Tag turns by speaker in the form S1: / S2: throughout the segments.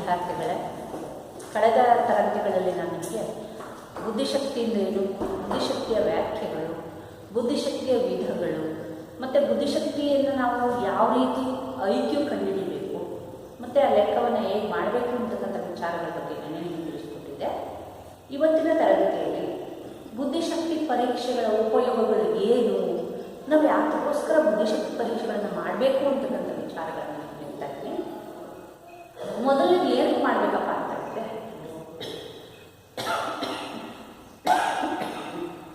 S1: ವಿದ್ಯಾರ್ಥಿಗಳೇ, ಕಳೆದ ತರಗತಿಗಳಲ್ಲಿ ನಾನು ನಿಮಗೆ ಬುದ್ಧಿಶಕ್ತಿಯಿಂದ ಏನು, ಬುದ್ಧಿಶಕ್ತಿಯ ವ್ಯಾಖ್ಯೆಗಳು, ಬುದ್ಧಿಶಕ್ತಿಯ ವಿಧಗಳು ಮತ್ತು ಬುದ್ಧಿಶಕ್ತಿಯನ್ನು ನಾವು ಯಾವ ರೀತಿ IQ ಕಂಡುಹಿಡಿಯಬೇಕು ಮತ್ತು ಆ ಲೆಕ್ಕವನ್ನು ಹೇಗೆ ಮಾಡಬೇಕು ಅಂತಕ್ಕಂಥ ವಿಚಾರಗಳ ಬಗ್ಗೆ ನಾನು ನಿಮಗೆ ತಿಳಿಸಿಕೊಟ್ಟಿದ್ದೆ. ಇವತ್ತಿನ ತರಗತಿಯಲ್ಲಿ ಬುದ್ಧಿಶಕ್ತಿ ಪರೀಕ್ಷೆಗಳ ಉಪಯೋಗಗಳು ಏನು, ನಾವು ಯಾತಕ್ಕೋಸ್ಕರ ಬುದ್ಧಿಶಕ್ತಿ ಪರೀಕ್ಷೆಗಳನ್ನು ಮಾಡಬೇಕು ಅಂತಕ್ಕಂಥ ವಿಚಾರಗಳನ್ನು ಹೇಳ್ತಾ ಇದ್ದೀನಿ. ಮೊದಲಿಗೆ ಏನಕ್ಕೆ ಮಾಡಬೇಕಪ್ಪ ಅಂತ ಹೇಳಿದ್ರೆ,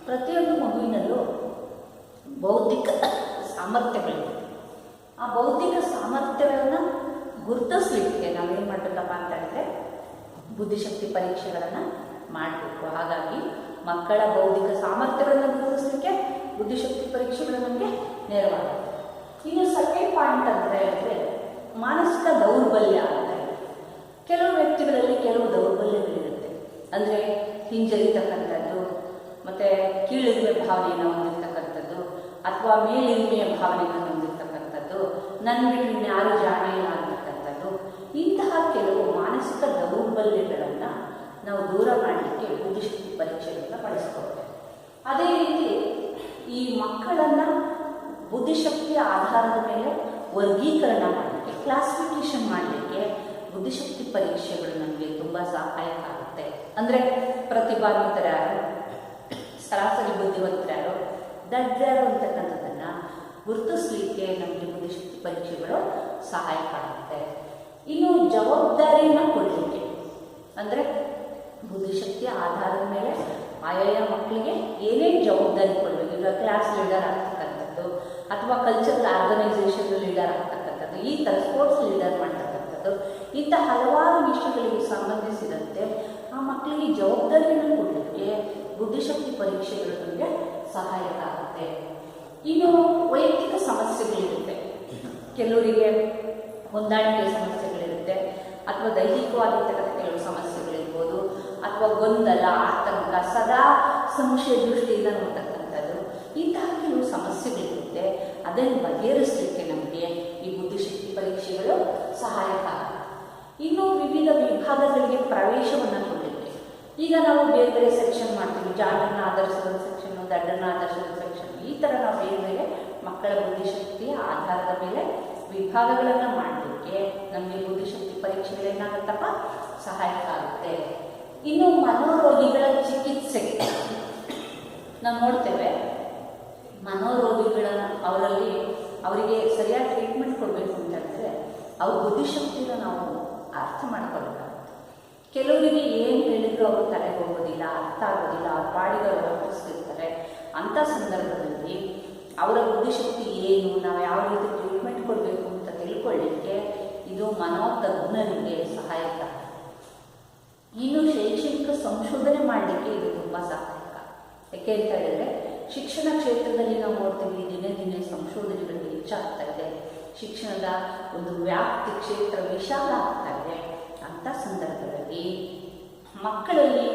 S1: ಪ್ರತಿಯೊಂದು ಮಗುವಿನಲ್ಲೂ ಬೌದ್ಧಿಕ ಸಾಮರ್ಥ್ಯಗಳಿವೆ. ಆ ಬೌದ್ಧಿಕ ಸಾಮರ್ಥ್ಯಗಳನ್ನು ಗುರುತಿಸ್ಲಿಕ್ಕೆ ನಾವೇನು ಮಾಡಬೇಕಪ್ಪ ಅಂತ ಹೇಳಿದ್ರೆ ಬುದ್ಧಿಶಕ್ತಿ ಪರೀಕ್ಷೆಗಳನ್ನು ಮಾಡಬೇಕು. ಹಾಗಾಗಿ ಮಕ್ಕಳ ಬೌದ್ಧಿಕ ಸಾಮರ್ಥ್ಯಗಳನ್ನು ಗುರುತಿಸಲಿಕ್ಕೆ ಬುದ್ಧಿಶಕ್ತಿ ಪರೀಕ್ಷೆಗಳು ನಮಗೆ ನೆರವಾಗುತ್ತೆ. ಇನ್ನು ಸೆಕೆಂಡ್ ಪಾಯಿಂಟ್ ಅಂತ ಹೇಳಿದ್ರೆ ಮಾನಸಿಕ ದೌರ್ಬಲ್ಯ ಅಂತ ಹೇಳಿ, ಕೆಲವು ವ್ಯಕ್ತಿಗಳಲ್ಲಿ ಕೆಲವು ದೌರ್ಬಲ್ಯಗಳಿರುತ್ತೆ. ಅಂದರೆ ಹಿಂಜರಿತಕ್ಕಂಥದ್ದು, ಮತ್ತು ಕೀಳಿರಿಮೆ ಭಾವನೆಯನ್ನು ಹೊಂದಿರತಕ್ಕಂಥದ್ದು, ಅಥವಾ ಮೇಲಿರಿಮೆಯ ಭಾವನೆಗಳನ್ನು ಹೊಂದಿರತಕ್ಕಂಥದ್ದು, ನನ್ನ ಬಿಟ್ಟು ಇನ್ಯಾರು ಜಾಣ ಇಲ್ಲ ಅಂತಕ್ಕಂಥದ್ದು, ಇಂತಹ ಕೆಲವು ಮಾನಸಿಕ ದೌರ್ಬಲ್ಯಗಳನ್ನು ನಾವು ದೂರ ಮಾಡಲಿಕ್ಕೆ ಬುದ್ಧಿಶಕ್ತಿ ಪರೀಕ್ಷೆಗಳನ್ನು ಬಳಸ್ಕೊಳ್ತೇವೆ. ಅದೇ ರೀತಿ ಈ ಮಕ್ಕಳನ್ನು ಬುದ್ಧಿಶಕ್ತಿಯ ಆಧಾರದ ಮೇಲೆ ವರ್ಗೀಕರಣ ಮಾಡಲಿಕ್ಕೆ, ಕ್ಲಾಸಿಫಿಕೇಶನ್ ಮಾಡಲಿಕ್ಕೆ ಬುದ್ಧಿಶಕ್ತಿ ಪರೀಕ್ಷೆಗಳು ನಮಗೆ ತುಂಬ ಸಹಾಯಕ ಆಗುತ್ತೆ. ಅಂದರೆ ಪ್ರತಿಭಾನ್ವಿತರ್ಯಾರು, ಸರಾಸರಿ ಬುದ್ಧಿವಂತರ್ಯಾರು, ದಡ್ಡರು ಅಂತಕ್ಕಂಥದ್ದನ್ನು ಗುರುತಿಸಲಿಕ್ಕೆ ನಮಗೆ ಬುದ್ಧಿಶಕ್ತಿ ಪರೀಕ್ಷೆಗಳು ಸಹಾಯಕ ಆಗುತ್ತೆ. ಇನ್ನು ಜವಾಬ್ದಾರಿಯನ್ನು ಕೊಡಲಿಕ್ಕೆ, ಅಂದರೆ ಬುದ್ಧಿಶಕ್ತಿಯ ಆಧಾರದ ಮೇಲೆ ಆಯಾಯ ಮಕ್ಕಳಿಗೆ ಏನೇನು ಜವಾಬ್ದಾರಿ ಕೊಡಬೇಕು, ಈಗ ಕ್ಲಾಸ್ ಲೀಡರ್ ಆಗ್ತಕ್ಕಂಥದ್ದು, ಅಥವಾ ಕಲ್ಚರಲ್ ಆರ್ಗನೈಸೇಷನ್ ಲೀಡರ್ ಆಗ್ತಕ್ಕಂಥದ್ದು, ಈ ಥರ ಸ್ಪೋರ್ಟ್ಸ್ ಲೀಡರ್ ಮಾಡ್ತಕ್ಕಂಥದ್ದು, ಇಂಥ ಹಲವಾರು ವಿಷಯಗಳಿಗೆ ಸಂಬಂಧಿಸಿದಂತೆ ಆ ಮಕ್ಕಳಿಗೆ ಜವಾಬ್ದಾರಿಯನ್ನು ಕೊಡಲಿಕ್ಕೆ ಬುದ್ಧಿಶಕ್ತಿ ಪರೀಕ್ಷೆಗಳು ನಮಗೆ ಸಹಾಯಕ ಆಗುತ್ತೆ. ಇನ್ನು ವೈಯಕ್ತಿಕ ಸಮಸ್ಯೆಗಳಿರುತ್ತೆ, ಕೆಲವರಿಗೆ ಹೊಂದಾಣಿಕೆ ಸಮಸ್ಯೆಗಳಿರುತ್ತೆ, ಅಥವಾ ದೈಹಿಕವಾಗಿರ್ತಕ್ಕಂಥ ಕೆಲವು ಸಮಸ್ಯೆಗಳಿರ್ಬೋದು, ಅಥವಾ ಗೊಂದಲ, ಆತಂಕ, ಸದಾ ಸಂಶಯ ದೃಷ್ಟಿಯಿಂದ ನೋಡ್ತಕ್ಕಂಥದ್ದು, ಇಂತಹ ಕೆಲವು ಸಮಸ್ಯೆಗಳಿರುತ್ತೆ. ಅದನ್ನು ಬಗೆಹರಿಸಲಿಕ್ಕೆ ನಮಗೆ ಈ ಬುದ್ಧಿಶಕ್ತಿ ಪರೀಕ್ಷೆಗಳು ಸಹಾಯಕ ಆಗುತ್ತೆ. ಇನ್ನು ವಿವಿಧ ವಿಭಾಗಗಳಿಗೆ ಪ್ರವೇಶವನ್ನು ಕೊಡಲಿಕ್ಕೆ, ಈಗ ನಾವು ಬೇರೆ ಬೇರೆ ಸೆಕ್ಷನ್ ಮಾಡ್ತೀವಿ, ಜಾಣರನ್ನ ಆಧರಿಸಿದ ಸೆಕ್ಷನ್ನು, ದಡ್ಡರನ್ನ ಆಧರಿಸಿದ ಸೆಕ್ಷನ್, ಈ ಥರ ನಾವು ಬೇರೆ ಬೇರೆ ಮಕ್ಕಳ ಬುದ್ಧಿಶಕ್ತಿಯ ಆಧಾರದ ಮೇಲೆ ವಿಭಾಗಗಳನ್ನು ಮಾಡಲಿಕ್ಕೆ ನಮಗೆ ಬುದ್ಧಿಶಕ್ತಿ ಪರೀಕ್ಷೆಗಳೇನಾಗುತ್ತಪ್ಪ ಸಹಾಯಕ ಆಗುತ್ತೆ. ಇನ್ನು ಮನೋರೋಗಿಗಳ ಚಿಕಿತ್ಸೆಗೆ ನಾವು ನೋಡ್ತೇವೆ, ಮನೋರೋಗಿಗಳ ಅವರಿಗೆ ಸರಿಯಾದ ಟ್ರೀಟ್ಮೆಂಟ್ ಕೊಡಬೇಕು ಅಂತ ಹೇಳಿದ್ರೆ ಅವ್ರ ಬುದ್ಧಿಶಕ್ತಿನ ನಾವು ಅರ್ಥ ಮಾಡ್ಕೊಳ್ಬೇಕಾಗುತ್ತೆ. ಕೆಲವರಿಗೆ ಏನು ಹೇಳಿದ್ರು ಅವರು ತಲೆಗೆ ಹೋಗೋದಿಲ್ಲ, ಅರ್ಥ ಆಗೋದಿಲ್ಲ, ಅವ್ರ ಪಾಡಿಗೆ ಅವರು ಹೊರಟಿಸ್ತಿರ್ತಾರೆ. ಅಂಥ ಸಂದರ್ಭದಲ್ಲಿ ಅವರ ಬುದ್ಧಿಶಕ್ತಿ ಏನು, ನಾವು ಯಾವ ರೀತಿ ಟ್ರೀಟ್ಮೆಂಟ್ ಕೊಡಬೇಕು ಅಂತ ತಿಳ್ಕೊಳ್ಳಿಕ್ಕೆ ಇದು ಮನೋತಜ್ಞರಿಗೆ ಸಹಾಯಕ. ಇನ್ನು ಶೈಕ್ಷಣಿಕ ಸಂಶೋಧನೆ ಮಾಡಲಿಕ್ಕೆ ಇದು ತುಂಬ ಸಹಾಯಕ. ಯಾಕೆ ಅಂತ ಹೇಳಿದ್ರೆ ಶಿಕ್ಷಣ ಕ್ಷೇತ್ರದಲ್ಲಿ ನಾವು ನೋಡ್ತೀವಿ, ದಿನೇ ದಿನೇ ಸಂಶೋಧನೆಗಳು ಹೆಚ್ಚಾಗ್ತಾ ಇದೆ, ಶಿಕ್ಷಣದ ಒಂದು ವ್ಯಾಪ್ತಿ ಕ್ಷೇತ್ರ ವಿಶಾಲ ಆಗ್ತಾ ಇದೆ. ಅಂಥ ಸಂದರ್ಭದಲ್ಲಿ ಮಕ್ಕಳಲ್ಲಿ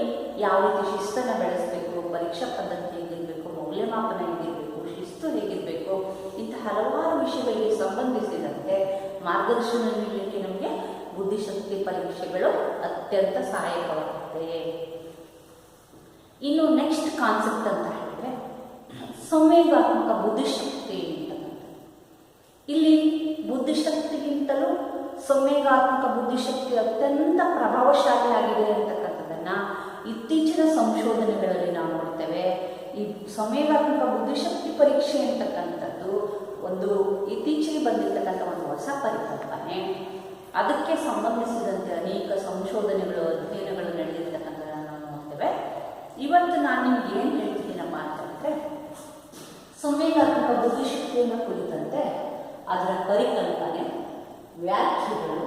S1: ಯಾವ ರೀತಿ ಶಿಸ್ತನ್ನು ಬೆಳೆಸಬೇಕು, ಪರೀಕ್ಷಾ ಪದ್ಧತಿ ಹೇಗಿರಬೇಕು, ಮೌಲ್ಯಮಾಪನ ಹೇಗಿರಬೇಕು, ಶಿಸ್ತು ಹೇಗಿರಬೇಕು, ಇಂಥ ಹಲವಾರು ವಿಷಯಗಳಿಗೆ ಸಂಬಂಧಿಸಿದಂತೆ ಮಾರ್ಗದರ್ಶನ ನೀಡಲಿಕ್ಕೆ ನಮಗೆ ಬುದ್ಧಿಶಕ್ತಿ ಪರೀಕ್ಷೆಗಳು ಅತ್ಯಂತ ಸಹಾಯಕವಾಗುತ್ತವೆ. ಇನ್ನು ನೆಕ್ಸ್ಟ್ ಕಾನ್ಸೆಪ್ಟ್ ಅಂತ ಹೇಳಿದ್ರೆ ಸಂವೇಗಾತ್ಮಕ ಬುದ್ಧಿಶಕ್ತಿ ಅಂತಕ್ಕಂಥದ್ದು. ಇಲ್ಲಿ ಬುದ್ಧಿಶಕ್ತಿಗಿಂತಲೂ ಸಂವೇಗಾತ್ಮಕ ಬುದ್ಧಿಶಕ್ತಿ ಅತ್ಯಂತ ಪ್ರಭಾವಶಾಲಿಯಾಗಿದೆ ಅಂತಕ್ಕಂಥದ್ದನ್ನು ಇತ್ತೀಚಿನ ಸಂಶೋಧನೆಗಳಲ್ಲಿ ನಾವು ನೋಡ್ತೇವೆ. ಈ ಸಂವೇಗಾತ್ಮಕ ಬುದ್ಧಿಶಕ್ತಿ ಪರೀಕ್ಷೆ ಅಂತಕ್ಕಂಥದ್ದು ಒಂದು ಇತ್ತೀಚೆಗೆ ಬಂದಿರತಕ್ಕಂಥ ಒಂದು ಹೊಸ ಪರಿಕಲ್ಪನೆ. ಅದಕ್ಕೆ ಸಂಬಂಧಿಸಿದಂತೆ ಅನೇಕ ಸಂಶೋಧನೆಗಳು, ಅಧ್ಯಯನಗಳು ನಡೆದಿರ್ತಕ್ಕಂಥದ್ದನ್ನು ನಾವು ನೋಡ್ತೇವೆ. ಇವತ್ತು ನಾನು ನಿಮ್ಗೆ ಏನು ಹೇಳ್ತಿದ್ದೀನಪ್ಪ ಅಂತಂದರೆ, ಸಂವೇಗಾತ್ಮಕ ಬುದ್ಧಿಶಕ್ತಿಯನ್ನು ಕುರಿತಂತೆ ಅದರ ಪರಿಕಲ್ಪನೆ, ವ್ಯಾಖ್ಯೆಗಳು,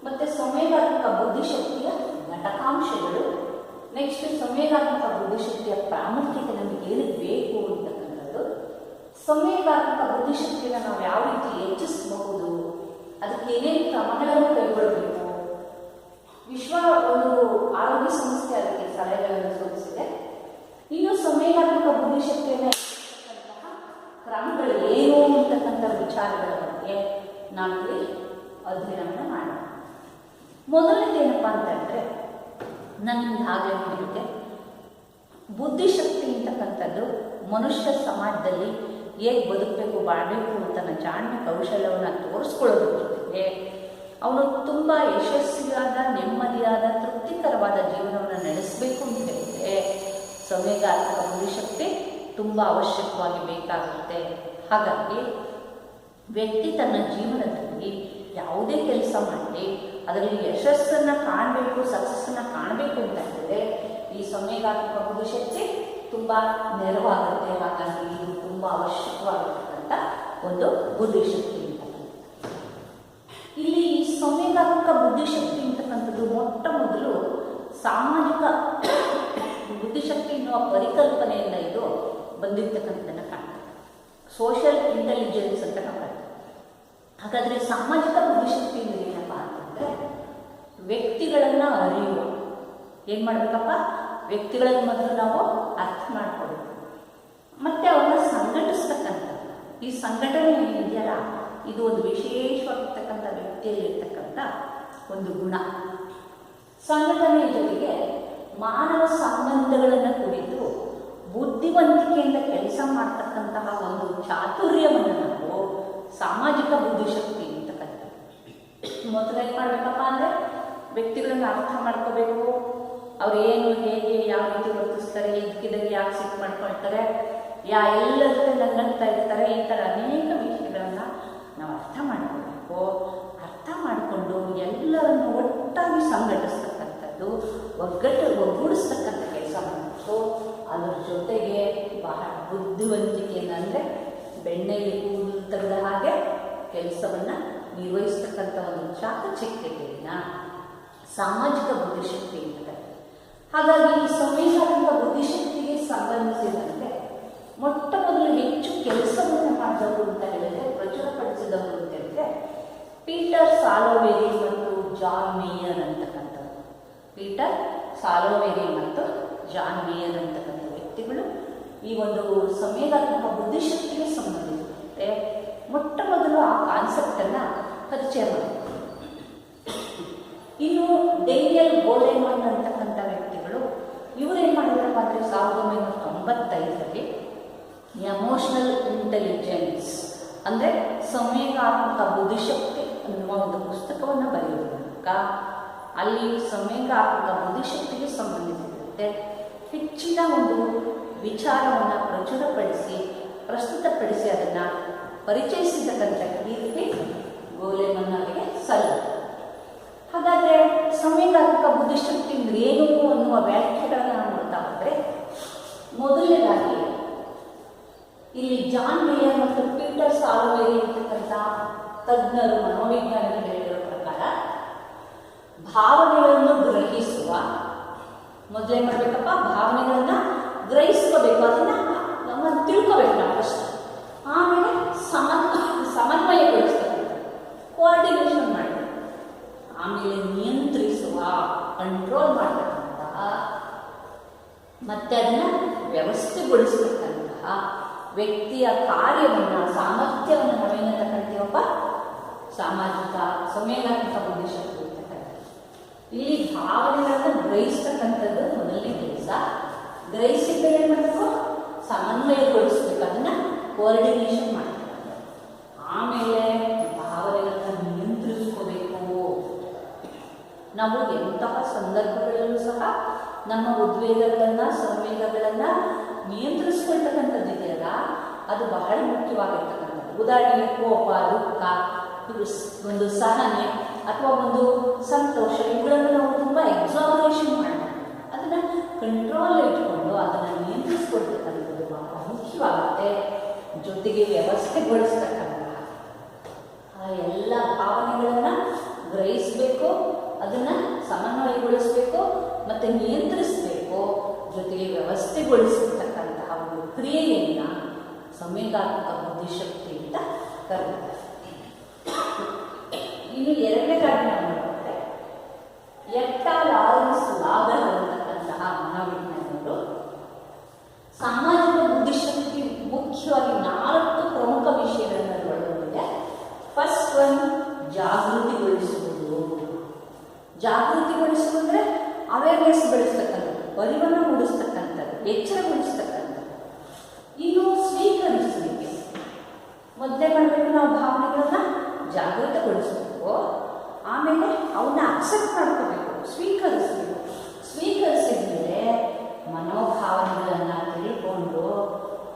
S1: ಮತ್ತು ಸಂವೇಗಾತ್ಮಕ ಬುದ್ಧಿಶಕ್ತಿಯ ಘಟಕಾಂಶಗಳು, ನೆಕ್ಸ್ಟ್ ಸಂವೇಗಾತ್ಮಕ ಬುದ್ಧಿಶಕ್ತಿಯ ಪ್ರಾಮುಖ್ಯತೆ ನಮಗೆ ಏನಕ್ಕೆ ಬೇಕು ಅಂತಕ್ಕಂಥದ್ದು, ಸಂವೇಗಾತ್ಮಕ ಬುದ್ಧಿಶಕ್ತಿಯನ್ನು ನಾವು ಯಾವ ರೀತಿ ಹೆಚ್ಚಿಸಬಹುದು, ಅದಕ್ಕೆ ಏನೇನು ಕ್ರಮಗಳನ್ನು ಕೈಗೊಳ್ಳಬೇಕು, ವಿಶ್ವ ಒಂದು ಆರೋಗ್ಯ ಸಂಸ್ಥೆ ಅದಕ್ಕೆ ಸಲಹೆಗಳನ್ನು ಸೂಚಿಸಿದೆ. ಇನ್ನು ಸಂವೇಗಾತ್ಮಕ ಬುದ್ಧಿಶಕ್ತಿಯನ್ನು ಹೆಚ್ಚಿಸತಕ್ಕಂತಹ ಕ್ರಮಗಳು ಏನು ಅಂತಕ್ಕಂಥ ವಿಚಾರಗಳ ಬಗ್ಗೆ ನಾವು ಅಧ್ಯಯನವನ್ನು ಮಾಡೋಣ. ಮೊದಲನೇದೇನು ಏನಪ್ಪ ಅಂತ ಹೇಳಿದ್ರೆ, ನಾನು ಆಗಲೇ ಹೇಳಿದ್ದೆ, ಬುದ್ಧಿಶಕ್ತಿ ಅಂತಕ್ಕಂಥದ್ದು ಮನುಷ್ಯ ಸಮಾಜದಲ್ಲಿ ಹೇಗೆ ಬದುಕಬೇಕು, ಬಾಳಬೇಕು ತನ್ನ ಜಾಣ್ಮೆ ಕೌಶಲ್ಯವನ್ನು ತೋರಿಸ್ಕೊಳ್ಳೋದ್ರ ಜೊತೆಗೆ ಅವನು ತುಂಬ ಯಶಸ್ವಿಯಾದ, ನೆಮ್ಮದಿಯಾದ, ತೃಪ್ತಿಕರವಾದ ಜೀವನವನ್ನು ನಡೆಸಬೇಕು ಅಂತ ಹೇಳಿದರೆ ಸಂವೇಗಾತ್ಮಕ ಬುದ್ಧಿಶಕ್ತಿ ತುಂಬ ಅವಶ್ಯಕವಾಗಿ ಬೇಕಾಗುತ್ತೆ. ಹಾಗಾಗಿ ವ್ಯಕ್ತಿ ತನ್ನ ಜೀವನದಲ್ಲಿ ಯಾವುದೇ ಕೆಲಸ ಮಾಡಿ ಅದರಲ್ಲಿ ಯಶಸ್ಸನ್ನು ಕಾಣಬೇಕು, ಸಕ್ಸಸ್ಸನ್ನು ಕಾಣಬೇಕು ಅಂತ ಹೇಳಿದ್ರೆ ಈ ಸಂವೇಗಾತ್ಮಕ ಬುದ್ಧಿಶಕ್ತಿ ತುಂಬ ನೆರವಾಗುತ್ತೆ. ಹಾಗಾಗಿ ಇದು ತುಂಬ ಅವಶ್ಯಕವಾಗಿರ್ತಕ್ಕಂಥ ಒಂದು ಬುದ್ಧಿಶಕ್ತಿ ಅಂತ. ಇಲ್ಲಿ ಈ ಸಂವೇಗಾತ್ಮಕ ಬುದ್ಧಿಶಕ್ತಿ ಅಂತಕ್ಕಂಥದ್ದು ಮೊಟ್ಟ ಮೊದಲು ಸಾಮಾಜಿಕ ಬುದ್ಧಿಶಕ್ತಿ ಎನ್ನುವ ಪರಿಕಲ್ಪನೆಯಿಂದ ಇದು ಬಂದಿರ್ತಕ್ಕಂಥದ್ದನ್ನು ಕಾಣ್ತದೆ. ಸೋಷಿಯಲ್ ಇಂಟೆಲಿಜೆನ್ಸ್ ಅಂತ ನಾವು ಕಾಣ್ತೇವೆ. ಹಾಗಾದರೆ ಸಾಮಾಜಿಕ ಬುದ್ಧಿಶಕ್ತಿ ಅಂದರೆ ಏನಪ್ಪ ಅಂತಂದರೆ, ವ್ಯಕ್ತಿಗಳನ್ನು ಅರಿಯುವ, ಏನು ಮಾಡಬೇಕಪ್ಪ, ವ್ಯಕ್ತಿಗಳನ್ನು ಮೊದಲು ನಾವು ಅರ್ಥ ಮಾಡ್ಕೊಳ್ಬೇಕು, ಮತ್ತು ಅವನ್ನ ಸಂಘಟಿಸ್ತಕ್ಕಂಥದ್ದು. ಈ ಸಂಘಟನೆ ಏನಿದೆಯಲ್ಲ, ಇದು ಒಂದು ವಿಶೇಷವಾಗಿರ್ತಕ್ಕಂಥ ವ್ಯಕ್ತಿಯಲ್ಲಿರ್ತಕ್ಕಂಥ ಒಂದು ಗುಣ. ಸಂಘಟನೆಯ ಜೊತೆಗೆ ಮಾನವ ಸಂಬಂಧಗಳನ್ನು ಕುರಿತು ಬುದ್ಧಿವಂತಿಕೆಯಿಂದ ಕೆಲಸ ಮಾಡ್ತಕ್ಕಂತಹ ಒಂದು ಚಾತುರ್ಯವನ್ನು ನಾವು ಸಾಮಾಜಿಕ ಬುದ್ಧಿಶಕ್ತಿ ಅಂತಕ್ಕಂಥದ್ದು. ಮೊದಲು ಏನು ಮಾಡಬೇಕಪ್ಪ ಅಂದರೆ, ವ್ಯಕ್ತಿಗಳನ್ನು ಅರ್ಥ ಮಾಡ್ಕೋಬೇಕು, ಅವ್ರು ಏನು, ಹೇಗೆ, ಯಾವ ರೀತಿ ವರ್ತಿಸ್ತಾರೆ, ಇದಕ್ಕಿದಾಗ ಯಾಕೆ ಸಿಟ್ಟು ಮಾಡ್ಕೊಳ್ತಾರೆ, ಎಲ್ಲರ ಜೊತೆ ನಗ್ನಗ್ತಾ ಇರ್ತಾರೆ, ಈ ಥರ ಅನೇಕ ವಿಷಯಗಳನ್ನು ನಾವು ಅರ್ಥ ಮಾಡ್ಕೋಬೇಕು. ಅರ್ಥ ಮಾಡಿಕೊಂಡು ಎಲ್ಲರನ್ನು ಒಟ್ಟಾಗಿ ಸಂಘಟಿಸ್ತಕ್ಕಂಥದ್ದು, ಒಗ್ಗೂಡಿಸ್ತಕ್ಕಂಥ ಕೆಲಸ ಮಾಡಬೇಕು. ಅದ್ರ ಜೊತೆಗೆ ಬಹಳ ಬುದ್ಧಿವಂತಿಕೆಯನ್ನು, ಅಂದರೆ ಬೆಣ್ಣೆಗೆ ಕೂದಲು ತೆಗೆದ ಹಾಗೆ ಕೆಲಸವನ್ನು ನಿರ್ವಹಿಸ್ತಕ್ಕಂಥ ಒಂದು ಚಾಕಚಕ್ಯತೆಯನ್ನು ಸಾಮಾಜಿಕ ಬುದ್ಧಿಶಕ್ತಿ ಅಂತ. ಹಾಗಾಗಿ ಈ ಸಂವೇಗಾತ್ಮಕ ಬುದ್ಧಿಶಕ್ತಿಗೆ ಸಂಬಂಧಿಸಿದಂತೆ ಮೊಟ್ಟ ಮೊದಲು ಹೆಚ್ಚು ಕೆಲಸವನ್ನು ಮಾಡಿದವರು ಅಂತ ಹೇಳಿದ್ರೆ, ಪ್ರಚುರಪಡಿಸಿದವರು ಅಂತ ಹೇಳಿದ್ರೆ ಪೀಟರ್ ಸಾಲೋವೆರಿ ಮತ್ತು ಜಾನ್ ಮೇಯರ್ ಅಂತಕ್ಕಂಥವ್ರು. ಪೀಟರ್ ಸಾಲೋವೆರಿ ಮತ್ತು ಜಾನ್ ಮೇಯರ್ ಅಂತಕ್ಕಂಥ ವ್ಯಕ್ತಿಗಳು ಈ ಒಂದು ಸಂವೇಗಾತ್ಮಕ ಬುದ್ಧಿಶಕ್ತಿಗೆ ಸಂಬಂಧಿಸಿದಂತೆ ಮೊಟ್ಟ ಮೊದಲು ಆ ಕಾನ್ಸೆಪ್ಟನ್ನು ಪರಿಚಯ ಮಾಡಿದರು. ಇನ್ನು ಡೇನಿಯಲ್ ಗೋಲೆಮನ್ ಅಂತಕ್ಕಂಥ ವ್ಯಕ್ತಿಗಳು, ಇವರೇನು ಮಾಡಿದ್ರಪ್ಪ ಅಂದರೆ 1995ರಲ್ಲಿ ಎಮೋಷನಲ್ ಇಂಟೆಲಿಜೆನ್ಸ್ ಅಂದರೆ ಸಂವೇಗಾತ್ಮಕ ಬುದ್ಧಿಶಕ್ತಿ ಅನ್ನುವ ಒಂದು ಪುಸ್ತಕವನ್ನು ಬರೆಯುವ ಮೂಲಕ ಅಲ್ಲಿ ಸಂವೇಗಾತ್ಮಕ ಬುದ್ಧಿಶಕ್ತಿಗೆ ಸಂಬಂಧಿಸಿದಂತೆ ಹೆಚ್ಚಿನ ಒಂದು ವಿಚಾರವನ್ನು ಪ್ರಚುರಪಡಿಸಿ ಪ್ರಸ್ತುತಪಡಿಸಿ ಅದನ್ನು ಪರಿಚಯಿಸಿದ್ದಕ್ಕಂಥ ಕೀರ್ತಿ ಗೋಲೆಮನ್ ಅವರಿಗೆ ಸಲ್ಲುತ್ತದೆ. ಹಾಗಾದರೆ ಸಂವೇಗಾತ್ಮಕ ಬುದ್ಧಿಶಕ್ತಿ ಅಂದರೆ ಏನು ಅನ್ನುವ ವ್ಯಾಖ್ಯೆಗಳನ್ನು ನಾವು ನೋಡ್ತಾ ಹೋದರೆ, ಮೊದಲನೇದಾಗಿ ಇಲ್ಲಿ ಜಾನ್ ಮೇಯರ್ ಮತ್ತು ಪೀಟರ್ ಸಾಲೋವೆರಿ ಅಂತಕ್ಕಂಥ ತಜ್ಞರು, ಮನೋವಿಜ್ಞಾನಿಗಳು ಹೇಳಿರೋ ಪ್ರಕಾರ ಭಾವನೆಗಳನ್ನು ಗ್ರಹಿಸುವ, ಮೊದಲೇನು ಮಾಡಬೇಕಪ್ಪ, ಭಾವನೆಗಳನ್ನು ಗ್ರಹಿಸ್ಕೋಬೇಕು, ಅದನ್ನು ನಮ್ಮ ತಿಳ್ಕೋಬೇಕು ನಾವು ಫಸ್ಟ್. ಆಮೇಲೆ ಸಮನ್ವಯಗೊಳಿಸ್ತಕ್ಕಂಥ, ಕೋಆರ್ಡಿನೇಷನ್ ಮಾಡಬೇಕು. ಆಮೇಲೆ ನಿಯಂತ್ರಿಸುವ, ಕಂಟ್ರೋಲ್ ಮಾಡತಕ್ಕಂತಹ, ಮತ್ತೆ ಅದನ್ನು ವ್ಯವಸ್ಥೆಗೊಳಿಸತಕ್ಕಂತಹ ವ್ಯಕ್ತಿಯ ಕಾರ್ಯವನ್ನು, ಸಾಮರ್ಥ್ಯವನ್ನು ನಾವೇನಂತ ಕರಿತೀವಪ್ಪ, ಸಾಮಾಜಿಕ ಸಂವೇಗಾತ್ಮಕ ಬುದ್ಧಿಶಕ್ತಿ ಅಂತಕ್ಕಂಥ. ಇಲ್ಲಿ ಭಾವನೆಗಳನ್ನು ಗ್ರಹಿಸ್ತಕ್ಕಂಥದ್ದು ಮೊದಲನೇ ಕೆಲಸ. ಗ್ರಹಿಸಿದ್ರೆ ಏನು ಮಾಡಬೇಕು, ಸಮನ್ವಯಗೊಳಿಸ್ಬೇಕು, ಅದನ್ನು ಕೋಆರ್ಡಿನೇಷನ್ ಮಾಡಬೇಕು. ಆಮೇಲೆ ಭಾವನೆಗಳನ್ನು ನಿಯಂತ್ರಿಸ್ಕೋಬೇಕು. ನಾವು ಎಂತಹ ಸಂದರ್ಭಗಳಲ್ಲೂ ಸಹ ನಮ್ಮ ಉದ್ವೇಗಗಳನ್ನು, ಸಂವೇಗಗಳನ್ನು ನಿಯಂತ್ರಿಸ್ಕೊಳ್ತಕ್ಕಂಥದ್ದಿದೆಯಲ್ಲ, ಅದು ಬಹಳ ಮುಖ್ಯವಾಗಿರ್ತಕ್ಕಂಥದ್ದು. ಉದಾಹರಣೆಗೆ ಕೋಪ, ದುಃಖ, ಒಂದು ಸಹನೆ ಅಥವಾ ಒಂದು ಸಂತೋಷ, ಇವುಗಳನ್ನು ನಾವು ತುಂಬ ಎಕ್ಸಾಮರೇಷನ್ ಮಾಡಬೇಕು. ಅದನ್ನು ಕಂಟ್ರೋಲ್ ಇಟ್ಕೊಂಡು ಅದನ್ನು ನಿಯಂತ್ರಿಸ್ಕೊಳ್ತಕ್ಕಂಥದ್ದು ಬಹಳ ಮುಖ್ಯವಾಗುತ್ತೆ. ಜೊತೆಗೆ ವ್ಯವಸ್ಥೆಗೊಳಿಸ್ತಕ್ಕಂತಹ ಆ ಎಲ್ಲ ಭಾವನೆಗಳನ್ನು ಗ್ರಹಿಸಬೇಕು, ಅದನ್ನು ಸಮನ್ವಯಗೊಳಿಸಬೇಕು ಮತ್ತು ನಿಯಂತ್ರಿಸಬೇಕು, ಜೊತೆಗೆ ವ್ಯವಸ್ಥೆಗೊಳಿಸತಕ್ಕಂತಹ ಒಂದು ಕ್ರಿಯೆಯನ್ನು ಸಂವೇಗಾತ್ಮಕ ಬುದ್ಧಿಶಕ್ತಿ ಅಂತ ಕರೀತಾರೆ. ಇನ್ನು ಎರಡನೇದಾಗಿ ನಾವು ನೋಡಿದ್ರೆ ಎಟ್ಟಾ ಲಾರೆನ್ಸ್ ಲಾಗರ್ ಅಂತಕ್ಕಂತಹ ಮನೋವಿಜ್ಞಾನಿಗಳು ಸಾಮಾಜಿಕ ಬುದ್ಧಿಶಕ್ತಿ ಮುಖ್ಯವಾಗಿ 4 ಪ್ರಮುಖ ವಿಷಯಗಳನ್ನು ಒಳಗೊಂಡಿದೆ. ಫಸ್ಟ್ ಒನ್, ಜಾಗೃತಿಗೊಳಿಸುವುದು. ಜಾಗೃತಿಗೊಳಿಸುವುದಂದರೆ ಅವೇರ್ನೆಸ್ ಬೆಳೆಸ್ತಕ್ಕಂಥದ್ದು, ಅರಿವನ್ನು ಮೂಡಿಸ್ತಕ್ಕಂಥದ್ದು, ಎಚ್ಚರಗೊಳಿಸ್ತಕ್ಕಂಥದ್ದು. ಇನ್ನು ಸ್ವೀಕರಿಸುವಿಕೆ, ಮೊದಲೇ ಮಾಡಬೇಕು, ನಾವು ಭಾವನೆಗಳನ್ನ ಜಾಗೃತಗೊಳಿಸಬೇಕು, ಆಮೇಲೆ ಅವನ್ನ ಅಕ್ಸೆಪ್ಟ್ ಮಾಡ್ಕೋಬೇಕು, ಸ್ವೀಕರಿಸಬೇಕು. ಸ್ವೀಕರಿಸಿದ್ಮೇಲೆ ಮನೋಭಾವನೆಗಳನ್ನು ತಿಳ್ಕೊಂಡು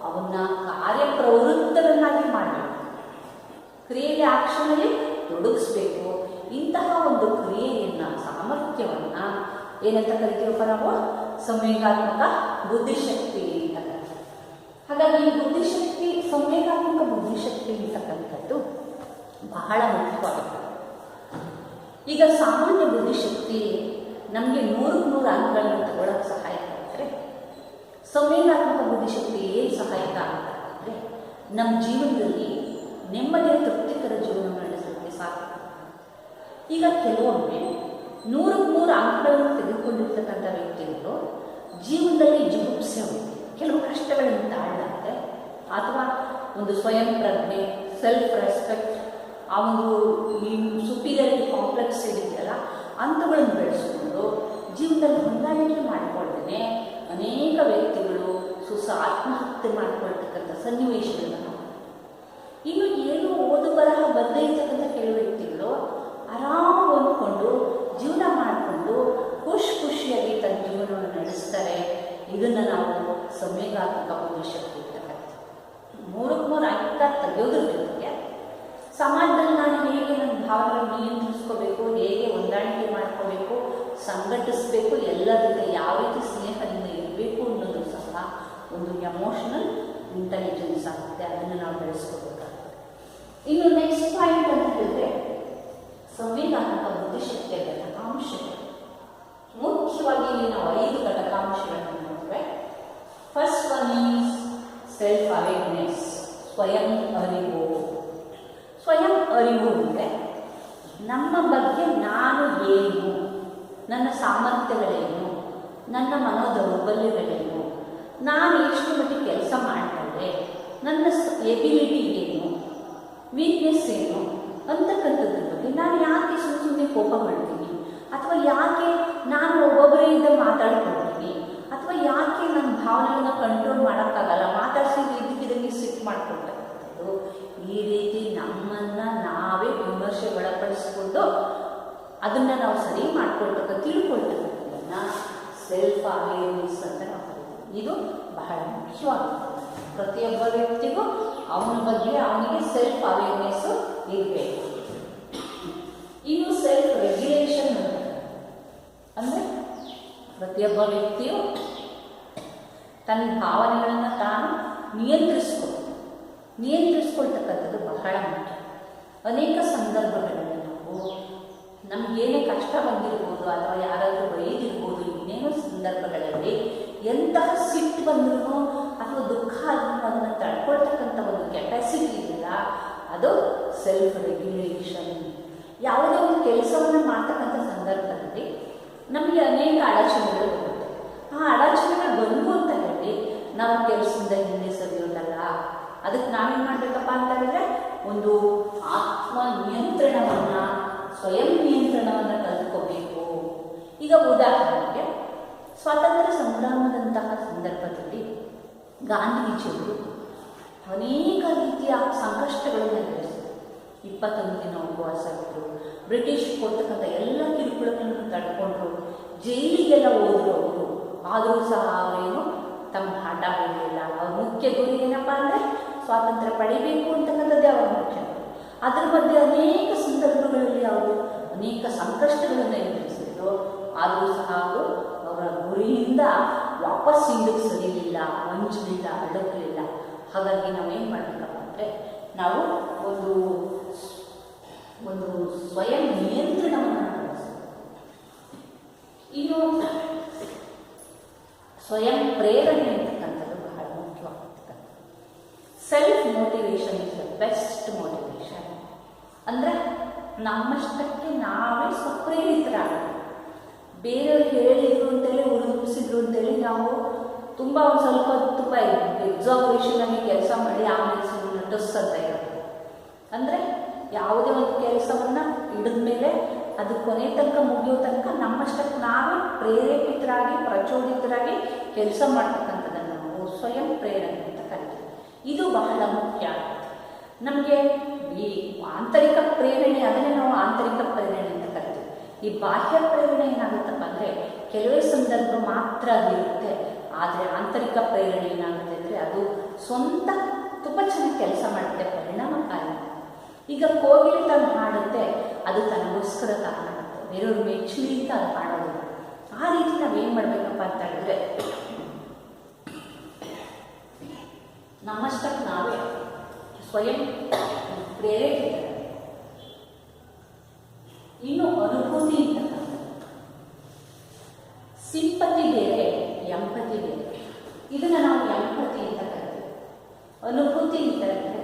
S1: ಅವನ್ನ ಕಾರ್ಯಪ್ರವೃತ್ತವನ್ನಾಗಿ ಮಾಡಬೇಕು, ಕ್ರಿಯೆಗೆ ಆಕ್ಷನಲ್ಲಿ ತೊಡಗಿಸ್ಬೇಕು. ಇಂತಹ ಒಂದು ಕ್ರಿಯೆಯನ್ನು, ಸಾಮರ್ಥ್ಯವನ್ನು ಏನಂತ ಕರಿತೀವಪ್ಪ ನಾವು? ಸಂವೇಗಾತ್ಮಕ ಬುದ್ಧಿಶಕ್ತಿ ಅಂತ. ಹಾಗಾಗಿ ಈ ಬುದ್ಧಿಶಕ್ತಿ, ಸಂವೇಗಾತ್ಮಕ ಬುದ್ಧಿಶಕ್ತಿ ಅಂತಕ್ಕಂಥದ್ದು ಬಹಳ ಮುಖ್ಯವಾಗುತ್ತೆ. ಈಗ ಸಾಮಾನ್ಯ ಬುದ್ಧಿಶಕ್ತಿ ನಮಗೆ 100 ಅಂಕಗಳನ್ನು ತಗೊಳ್ಳೋಕೆ ಸಹಾಯಕ ಆದರೆ, ಸಂವೇಗಾತ್ಮಕ ಬುದ್ಧಿಶಕ್ತಿ ಏನು ಸಹಾಯಕ ಆಗುತ್ತೆ ಅಂದರೆ, ನಮ್ಮ ಜೀವನದಲ್ಲಿ ನೆಮ್ಮದಿಯ ತೃಪ್ತಿಕರ ಜೀವನ ನಡೆಸಲಿಕ್ಕೆ ಸಾಧ್ಯ. ಈಗ ಕೆಲವೊಮ್ಮೆ 100 ಅಂಕಗಳನ್ನು ತೆಗೆದುಕೊಂಡಿರ್ತಕ್ಕಂಥ ವ್ಯಕ್ತಿಗಳು ಜೀವನದಲ್ಲಿ ಜುಗುಪ್ಸೆ ಹೋಗುತ್ತೆ, ಕೆಲವು ಕಷ್ಟಗಳನ್ನು ತಾಳಲಾಗುತ್ತೆ, ಅಥವಾ ಒಂದು ಸ್ವಯಂ ಪ್ರಜ್ಞೆ, ಸೆಲ್ಫ್ ರೆಸ್ಪೆಕ್ಟ್, ಆ ಒಂದು ಈ ಸುಪೀರಿಯರಿಟಿ ಕಾಂಪ್ಲೆಕ್ಸ್ ಏನಿದೆಯಲ್ಲ ಅಂಥಗಳನ್ನು ಬೆಳೆಸ್ಕೊಂಡು ಜೀವನದಲ್ಲಿ ಹೊಂದಾಣಿಕೆ ಮಾಡಿಕೊಳ್ತೇನೆ ಅನೇಕ ವ್ಯಕ್ತಿಗಳು ಆತ್ಮಹತ್ಯೆ ಮಾಡಿಕೊಳ್ತಕ್ಕಂಥ ಸನ್ನಿವೇಶಗಳನ್ನು ನಾವು. ಇನ್ನು ಏನು ಓದು ಬರಹ ಬರದೇ ಇರ್ತಕ್ಕಂಥ ಕೆಲವು ವ್ಯಕ್ತಿಗಳು ಆರಾಮಾಗಿ ಹೊಂದ್ಕೊಂಡು ಜೀವನ ಮಾಡಿಕೊಂಡು ಖುಷಿಯಾಗಿ ತನ್ನ ಜೀವನವನ್ನು ನಡೆಸ್ತಾರೆ. ಇದನ್ನು ನಾವು ಸಂವೇಗಾತ್ಮಕ ಬುದ್ಧಿಶಕ್ತಿ ಇರ್ತಕ್ಕಂಥ 100 ಅಂಕ ತೆಗೆಯೋದ್ರ ಜೊತೆಗೆ ಸಮಾಜದಲ್ಲಿ ನಾನು ಹೇಗೆ ನನ್ನ ಭಾವನೆಗಳನ್ನು ನಿಯಂತ್ರಿಸ್ಕೋಬೇಕು, ಹೇಗೆ ಹೊಂದಾಣಿಕೆ ಮಾಡ್ಕೋಬೇಕು, ಸಂಘಟಿಸಬೇಕು, ಎಲ್ಲರ ಜೊತೆ ಯಾವ ರೀತಿ ಸ್ನೇಹದಿಂದ ಇರಬೇಕು ಅನ್ನೋದು ಸಹ ಒಂದು ಎಮೋಷನಲ್ ಇಂಟೆಲಿಜೆನ್ಸ್ ಆಗುತ್ತೆ. ಅದನ್ನು ನಾವು ಬೆಳೆಸ್ಕೋಬೇಕಾಗುತ್ತೆ. ಇನ್ನು ನೆಕ್ಸ್ಟ್ ಪಾಯಿಂಟ್ ಅಂತ ಹೇಳಿದ್ರೆ, ಸಂವೇಗಾತ್ಮಕ ಬುದ್ಧಿಶಕ್ತಿಯ ಘಟಕಾಂಶಗಳು. ಮುಖ್ಯವಾಗಿ ಇಲ್ಲಿ ನಾವು 5 ಘಟಕಾಂಶಗಳನ್ನು ನೋಡಿದ್ರೆ, first one is self awareness, ಸ್ವಯಂ ಅರಿವು. ಸ್ವಯಂ ಅರಿವು ಅಂದರೆ ನಮ್ಮ ಬಗ್ಗೆ ನಾನು ಏನು, ನನ್ನ ಸಾಮರ್ಥ್ಯಗಳೇನು, ನನ್ನ ಮನೋದೌರ್ಬಲ್ಯಗಳೇನು, ನಾನು ಎಷ್ಟು ಮಟ್ಟಿಗೆ ಕೆಲಸ ಮಾಡಬಲ್ಲೆ, ನನ್ನ ಎಬಿಲಿಟಿ ಏನು, ವೀಕ್ನೆಸ್ ಏನು ಅಂತಕ್ಕಂಥದ್ರ ಬಗ್ಗೆ ನಾನು ಯಾಕೆ ಸುಮ್ಮನೆ ಕೋಪ ಮಾಡ್ತೀನಿ, ಅಥವಾ ಯಾಕೆ ನಾನು ಒಬ್ಬೊಬ್ಬರಿಂದ ಮಾತಾಡ್ಕೊಳ್ತೀನಿ, ಅಥವಾ ಯಾಕೆ ನನ್ನ ಭಾವನೆಗಳನ್ನ ಕಂಟ್ರೋಲ್ ಮಾಡೋಕ್ಕಾಗಲ್ಲ, ಮಾತಾಡಿಸಿ ಇದಕ್ಕಿದಂಗೆ ಸಿಟ್ಟು ಮಾಡ್ಕೊಳ್ತಕ್ಕಂಥದ್ದು. ಈ ರೀತಿ ನಮ್ಮನ್ನು ನಾವೇ ವಿಮರ್ಶೆ ಒಳಪಡಿಸಿಕೊಂಡು ಅದನ್ನು ನಾವು ಸರಿ ತಿಳ್ಕೊಳ್ತಕ್ಕಂಥದ್ದನ್ನು ಸೆಲ್ಫ್ ಅವೇರ್ನೆಸ್ ಅಂತ ನಾವು ಕರಿತೀವಿ. ಇದು ಬಹಳ ಮುಖ್ಯವಾಗಿದೆ. ಪ್ರತಿಯೊಬ್ಬ ವ್ಯಕ್ತಿಗೂ ಅವನ ಬಗ್ಗೆ ಅವನಿಗೆ ಸೆಲ್ಫ್ ಅವೇರ್ನೆಸ್ಸು ಇರಬೇಕು. ಇನ್ನು ಸೆಲ್ಫ್ ರೆಗ್ಯುಲೇಷನ್ ಅಂದರೆ ಪ್ರತಿಯೊಬ್ಬ ವ್ಯಕ್ತಿಯು ತನ್ನ ಭಾವನೆಗಳನ್ನು ತಾನು ನಿಯಂತ್ರಿಸ್ಕೊಳ್ತಕ್ಕಂಥದ್ದು ಬಹಳ ಮುಖ್ಯ. ಅನೇಕ ಸಂದರ್ಭಗಳಲ್ಲಿ ನಾವು ನಮಗೇನೇ ಕಷ್ಟ ಬಂದಿರ್ಬೋದು, ಅಥವಾ ಯಾರಾದರೂ ಬೈದಿರ್ಬೋದು, ಇನ್ನೇನೋ ಸಂದರ್ಭಗಳಲ್ಲಿ ಎಂತಹ ಸಿಟ್ಟು ಬಂದ್ರೂ ಅಥವಾ ದುಃಖ ಆದ್ರೂ ಅದನ್ನು ತಡ್ಕೊಳ್ತಕ್ಕಂಥ ಒಂದು ಕೆಪಾಸಿಟಿ ಇದೆಯಲ್ಲ, ಅದು ಸೆಲ್ಫ್ ರೆಗ್ಯುಲೇಷನ್. ಯಾವುದೇ ಒಂದು ಕೆಲಸವನ್ನು ಮಾಡ್ತಕ್ಕಂಥ ಸಂದರ್ಭದಲ್ಲಿ ನಮಗೆ ಅನೇಕ ಅಡಚಣೆಗಳು ಬರುತ್ತೆ. ಆ ಅಡಚಣೆಗಳು ಬಂದು ಅಂತ ಹೇಳಿ ನಾವು ಕೆಲಸದಿಂದ ಹಿಂದೆ ಸರಿಯೋದಲ್ಲ. ಅದಕ್ಕೆ ನಾವೇನು ಮಾಡಬೇಕಪ್ಪ ಅಂತ ಹೇಳಿದ್ರೆ, ಒಂದು ಆತ್ಮ ನಿಯಂತ್ರಣವನ್ನು, ಸ್ವಯಂ ನಿಯಂತ್ರಣವನ್ನು ಕಲ್ತ್ಕೋಬೇಕು. ಈಗ ಉದಾಹರಣೆಗೆ ಸ್ವಾತಂತ್ರ್ಯ ಸಂಗ್ರಾಮದಂತಹ ಸಂದರ್ಭದಲ್ಲಿ ಗಾಂಧೀಜಿಯವರು ಅನೇಕ ರೀತಿಯ ಸಂಕಷ್ಟಗಳನ್ನು ಎದುರಿಸಿದರು. 21 ದಿನ ಉಪವಾಸ ಇತ್ತು, ಬ್ರಿಟಿಷ್ ಕೊಡ್ತಕ್ಕಂಥ ಎಲ್ಲ ಕಿರುಕುಳಗಳನ್ನು ತಡ್ಕೊಂಡ್ರು, ಜೈಲಿಗೆಲ್ಲ ಹೋದ್ರು ಅವರು. ಆದರೂ ಸಹ ಅವರೇನು ತಮ್ಮ ಹಠ ಬಿಡಲಿಲ್ಲ. ಅವ್ರ ಮುಖ್ಯ ಗುರಿ ಏನಪ್ಪ ಅಂದರೆ ಸ್ವಾತಂತ್ರ್ಯ ಪಡಿಬೇಕು ಅಂತಕ್ಕಂಥದ್ದೇ ಅವರ ಮುಖ್ಯ. ಅದರ ಮಧ್ಯೆ ಅನೇಕ ಸಂದರ್ಭಗಳಲ್ಲಿ ಅವರು ಅನೇಕ ಸಂಕಷ್ಟಗಳನ್ನು ಎದುರಿಸಿದ್ರು. ಆದರೂ ಸಹ ಅವರು ಅವರ ಗುರಿಯಿಂದ ವಾಪಸ್ ಹಿಂದಕ್ಕೆ ಸರಿಲಿಲ್ಲ, ವಂಚಲಿಲ್ಲ, ಅಡಗಲಿಲ್ಲ. ಹಾಗಾಗಿ ನಾವೇನು ಮಾಡಬೇಕಪ್ಪ ಅಂದರೆ, ನಾವು ಒಂದು ಸ್ವಯಂ ನಿಯಂತ್ರಣವನ್ನು ನಡೆಸಬೇಕು. ಇನ್ನು ಸ್ವಯಂ ಪ್ರೇರಣೆ ಅಂತಕ್ಕಂಥದ್ದು ಬಹಳ ಮುಖ್ಯವಾಗಿರ್ತಕ್ಕಂಥದ್ದು. Self motivation is the best motivation. ಅಂದರೆ ನಮ್ಮಷ್ಟಕ್ಕೆ ನಾವೇ ಸ್ವಪ್ರೇರಿತರಾಗಬೇಕು. ಬೇರೆಯವ್ರು ಹೇಳಿದ್ರು ಅಂತೇಳಿ, ಹುಡುಗಿಸಿದ್ರು ಅಂತೇಳಿ ನಾವು ತುಂಬ ಒಂದು ಸ್ವಲ್ಪ ತುಂಬ ಎಕ್ಸಾಗ್ರೇಷನಲ್ಲಿ ಕೆಲಸ ಮಾಡಿ ಆಮೇಲೆ ಸುಮ್ಮನೆ ನಟಿಸ್ತಾ ಇರೋದು. ಅಂದರೆ ಯಾವುದೇ ಒಂದು ಕೆಲಸವನ್ನು ಹಿಡಿದ ಮೇಲೆ ಅದು ಕೊನೆ ತನಕ ಮುಗಿಯೋ ತನಕ ನಾವೇ ಪ್ರೇರೇಪಿತರಾಗಿ ಪ್ರಚೋದಿತರಾಗಿ ಕೆಲಸ ಮಾಡ್ತಕ್ಕಂಥದ್ದನ್ನು ನಾವು ಸ್ವಯಂ ಪ್ರೇರಣೆ ಅಂತ ಕರಿತೀವಿ. ಇದು ಬಹಳ ಮುಖ್ಯ. ನಮಗೆ ಈ ಆಂತರಿಕ ಪ್ರೇರಣೆ, ಅದನ್ನೇ ನಾವು ಆಂತರಿಕ ಪ್ರೇರಣೆ ಅಂತ ಕರಿತೀವಿ. ಈ ಬಾಹ್ಯ ಪ್ರೇರಣೆ ಏನಾಗುತ್ತಪ್ಪ ಅಂದರೆ ಕೆಲವೇ ಸಂದರ್ಭ ಮಾತ್ರ ಅದಿರುತ್ತೆ. ಆದರೆ ಆಂತರಿಕ ಪ್ರೇರಣೆ ಏನಾಗುತ್ತೆ ಅಂದರೆ ಅದು ಸ್ವಂತ ತುಂಬ ಚೆನ್ನಾಗಿ ಕೆಲಸ ಮಾಡುತ್ತೆ, ಪರಿಣಾಮಕಾರಿ. ಈಗ ಕೋಗಿಲೆ ತಾನು ಹಾಡುತ್ತೆ, ಅದು ತನಗೋಸ್ಕರ ತಾನು ಹಾಡುತ್ತೆ, ಬೇರೆಯವ್ರ ಮೆಚ್ಚುಗೆ ಅಂತ ಅದು ಹಾಡೋದಿಲ್ಲ. ಆ ರೀತಿ ನಾವೇನು ಮಾಡಬೇಕಪ್ಪ ಅಂತ ಹೇಳಿದ್ರೆ ನಮ್ಮಷ್ಟಕ್ಕೆ ನಾವೇ ಸ್ವಯಂ ಪ್ರೇರೇಪಿತ. ಇನ್ನು ಅನುಭೂತಿ ಅಂತಕ್ಕಂಥದ್ದು, ಸಿಂಪತಿ ಬೇರೆ, ಎಂಪತಿ ಬೇರೆ. ಇದನ್ನು ನಾವು ಎಂಪತಿ ಅಂತ ಕರಿತೀವಿ. ಅನುಭೂತಿ ಅಂತ ಹೇಳಿದ್ರೆ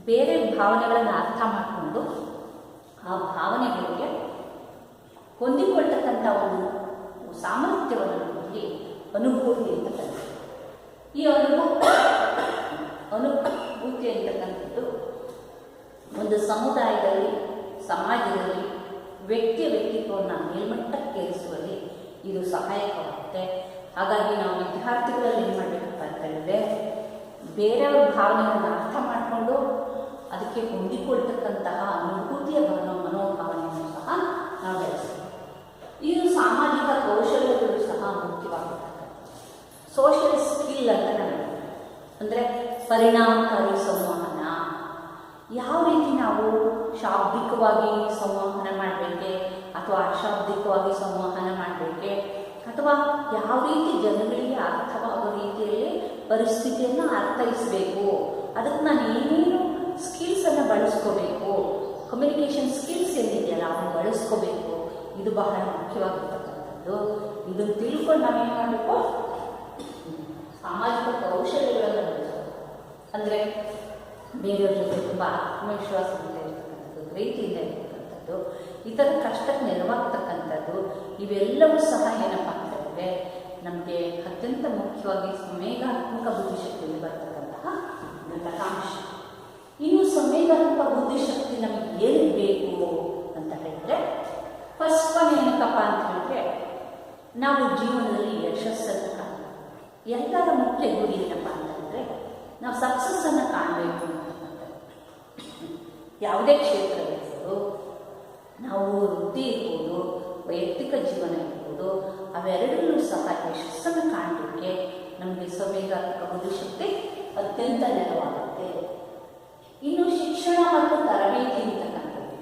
S1: ಬೇರೆ ಭಾವನೆಗಳನ್ನು ಅರ್ಥ ಮಾಡಿಕೊಂಡು ಆ ಭಾವನೆಗಳಿಗೆ ಹೊಂದಿಕೊಳ್ತಕ್ಕಂಥ ಒಂದು ಸಾಮರ್ಥ್ಯವನ್ನು ನಮ್ಮಲ್ಲಿ ಅನುಭೂತಿ ಅಂತ ಕರಿತೀವಿ. ಈ ಅನುಭೂತಿ ಅಂತಕ್ಕಂಥದ್ದು ಒಂದು ಸಮುದಾಯದಲ್ಲಿ, ಸಮಾಜದಲ್ಲಿ ವ್ಯಕ್ತಿತ್ವವನ್ನು ಮೇಲ್ಮಟ್ಟಕ್ಕೇರಿಸುವಲ್ಲಿ ಇದು ಸಹಾಯಕವಾಗುತ್ತೆ. ಹಾಗಾಗಿ ನಾವು ವಿದ್ಯಾರ್ಥಿಗಳಲ್ಲಿ ಏನು ಮಾಡಬೇಕಪ್ಪ ಅಂತ ಹೇಳಿದ್ರೆ ಬೇರೆಯವರ ಭಾವನೆಗಳನ್ನು ಅರ್ಥ ಮಾಡಿಕೊಂಡು ಅದಕ್ಕೆ ಹೊಂದಿಕೊಳ್ತಕ್ಕಂತಹ ಅನುಭೂತಿಯ ಮನೋಭಾವನೆಯನ್ನು ಸಹ ನಾವು ಬೆಳೆಸಬೇಕು. ಇದು ಸಾಮಾಜಿಕ ಕೌಶಲ್ಯಗಳು ಸಹ ಮುಖ್ಯವಾಗುತ್ತದೆ. ಸೋಷಿಯಲ್ ಸ್ಕಿಲ್ ಅಂತ ನಾವು ಅಂದರೆ ಪರಿಣಾಮಕಾರಿ ಸಂವಹನ. ಯಾವ ರೀತಿ ನಾವು ಶಾಬ್ದಿಕವಾಗಿ ಸಂವಹನ ಮಾಡಬೇಕೆ ಅಥವಾ ಅಶಾಬ್ದಿಕವಾಗಿ ಸಂವಹನ ಮಾಡಬೇಕೆ, ಅಥವಾ ಯಾವ ರೀತಿ ಜನಗಳಿಗೆ ಅರ್ಥವಾಗೋ ರೀತಿಯಲ್ಲಿ ಪರಿಸ್ಥಿತಿಯನ್ನು ಅರ್ಥೈಸಬೇಕು, ಅದಕ್ಕೆ ನಾನು ಏನೇನು ಸ್ಕಿಲ್ಸನ್ನು ಬಳಸ್ಕೋಬೇಕು, ಕಮ್ಯುನಿಕೇಷನ್ ಸ್ಕಿಲ್ಸ್ ಏನಿದೆಯಲ್ಲ ಅವನು ಬಳಸ್ಕೋಬೇಕು. ಇದು ಬಹಳ ಮುಖ್ಯವಾಗಿರ್ತಕ್ಕಂಥದ್ದು. ಇದನ್ನು ತಿಳ್ಕೊಂಡು ನಾವೇನು ಮಾಡಬೇಕು, ಸಾಮಾಜಿಕ ಕೌಶಲ್ಯಗಳನ್ನು ಬಳಸಬೇಕು. ಅಂದರೆ ಬೇರೆಯವ್ರ ಜೊತೆ ತುಂಬ ಆತ್ಮವಿಶ್ವಾಸದಿಂದ ಇರ್ತಕ್ಕಂಥದ್ದು, ಪ್ರೀತಿಯಿಂದ ಇರ್ತಕ್ಕಂಥದ್ದು, ಇತರ ಕಷ್ಟಕ್ಕೆ ನೆರವಾಗ್ತಕ್ಕಂಥದ್ದು, ಇವೆಲ್ಲವೂ ಸಹ ಏನಪ್ಪ ಅಂತ ಹೇಳಿದ್ರೆ ನಮಗೆ ಅತ್ಯಂತ ಮುಖ್ಯವಾಗಿ ಸಂವೇಗಾತ್ಮಕ ಬುದ್ಧಿಶಕ್ತಿಯಲ್ಲಿ ಬರ್ತಕ್ಕಂತಹ ಘಟಕಾಂಶ. ಇನ್ನು ಸಂವೇಗಾತ್ಮಕ ಬುದ್ಧಿಶಕ್ತಿ ನಮಗೆ ಏನು ಬೇಕು ಅಂತ ಹೇಳಿದ್ರೆ ಫಸ್ಟ್ ಒನ್ ಏನಕ್ಕಪ್ಪ ಅಂತ ಹೇಳಿದ್ರೆ ನಾವು ಜೀವನದಲ್ಲಿ ಯಶಸ್ಸನ್ನು ಕಾಣಬೇಕು. ಎಲ್ಲರ ಮುಖ್ಯ ಗುರಿ ಏನಪ್ಪ ಅಂತ ಹೇಳಿದ್ರೆ ನಾವು ಸಕ್ಸಸ್ಸನ್ನು ಕಾಣಬೇಕು ಅಂತಕ್ಕಂಥದ್ದು. ಯಾವುದೇ ಕ್ಷೇತ್ರ ಇರ್ಬೋದು, ನಾವು ವೃತ್ತಿ ಇರ್ಬೋದು, ವೈಯಕ್ತಿಕ ಜೀವನ ಇರ್ಬೋದು, ಅವೆರಡನ್ನೂ ಸಹ ಯಶಸ್ಸನ್ನು ಕಾಣಲಿಕ್ಕೆ ನಮಗೆ ಸಂವೇಗಾತ್ಮಕ ಬುದ್ಧಿಶಕ್ತಿ ಅತ್ಯಂತ ನೆರವಾಗುತ್ತೆ. ಇನ್ನು ಶಿಕ್ಷಣ ಮತ್ತು ತರಬೇತಿ ಅಂತಕ್ಕಂಥದ್ದು,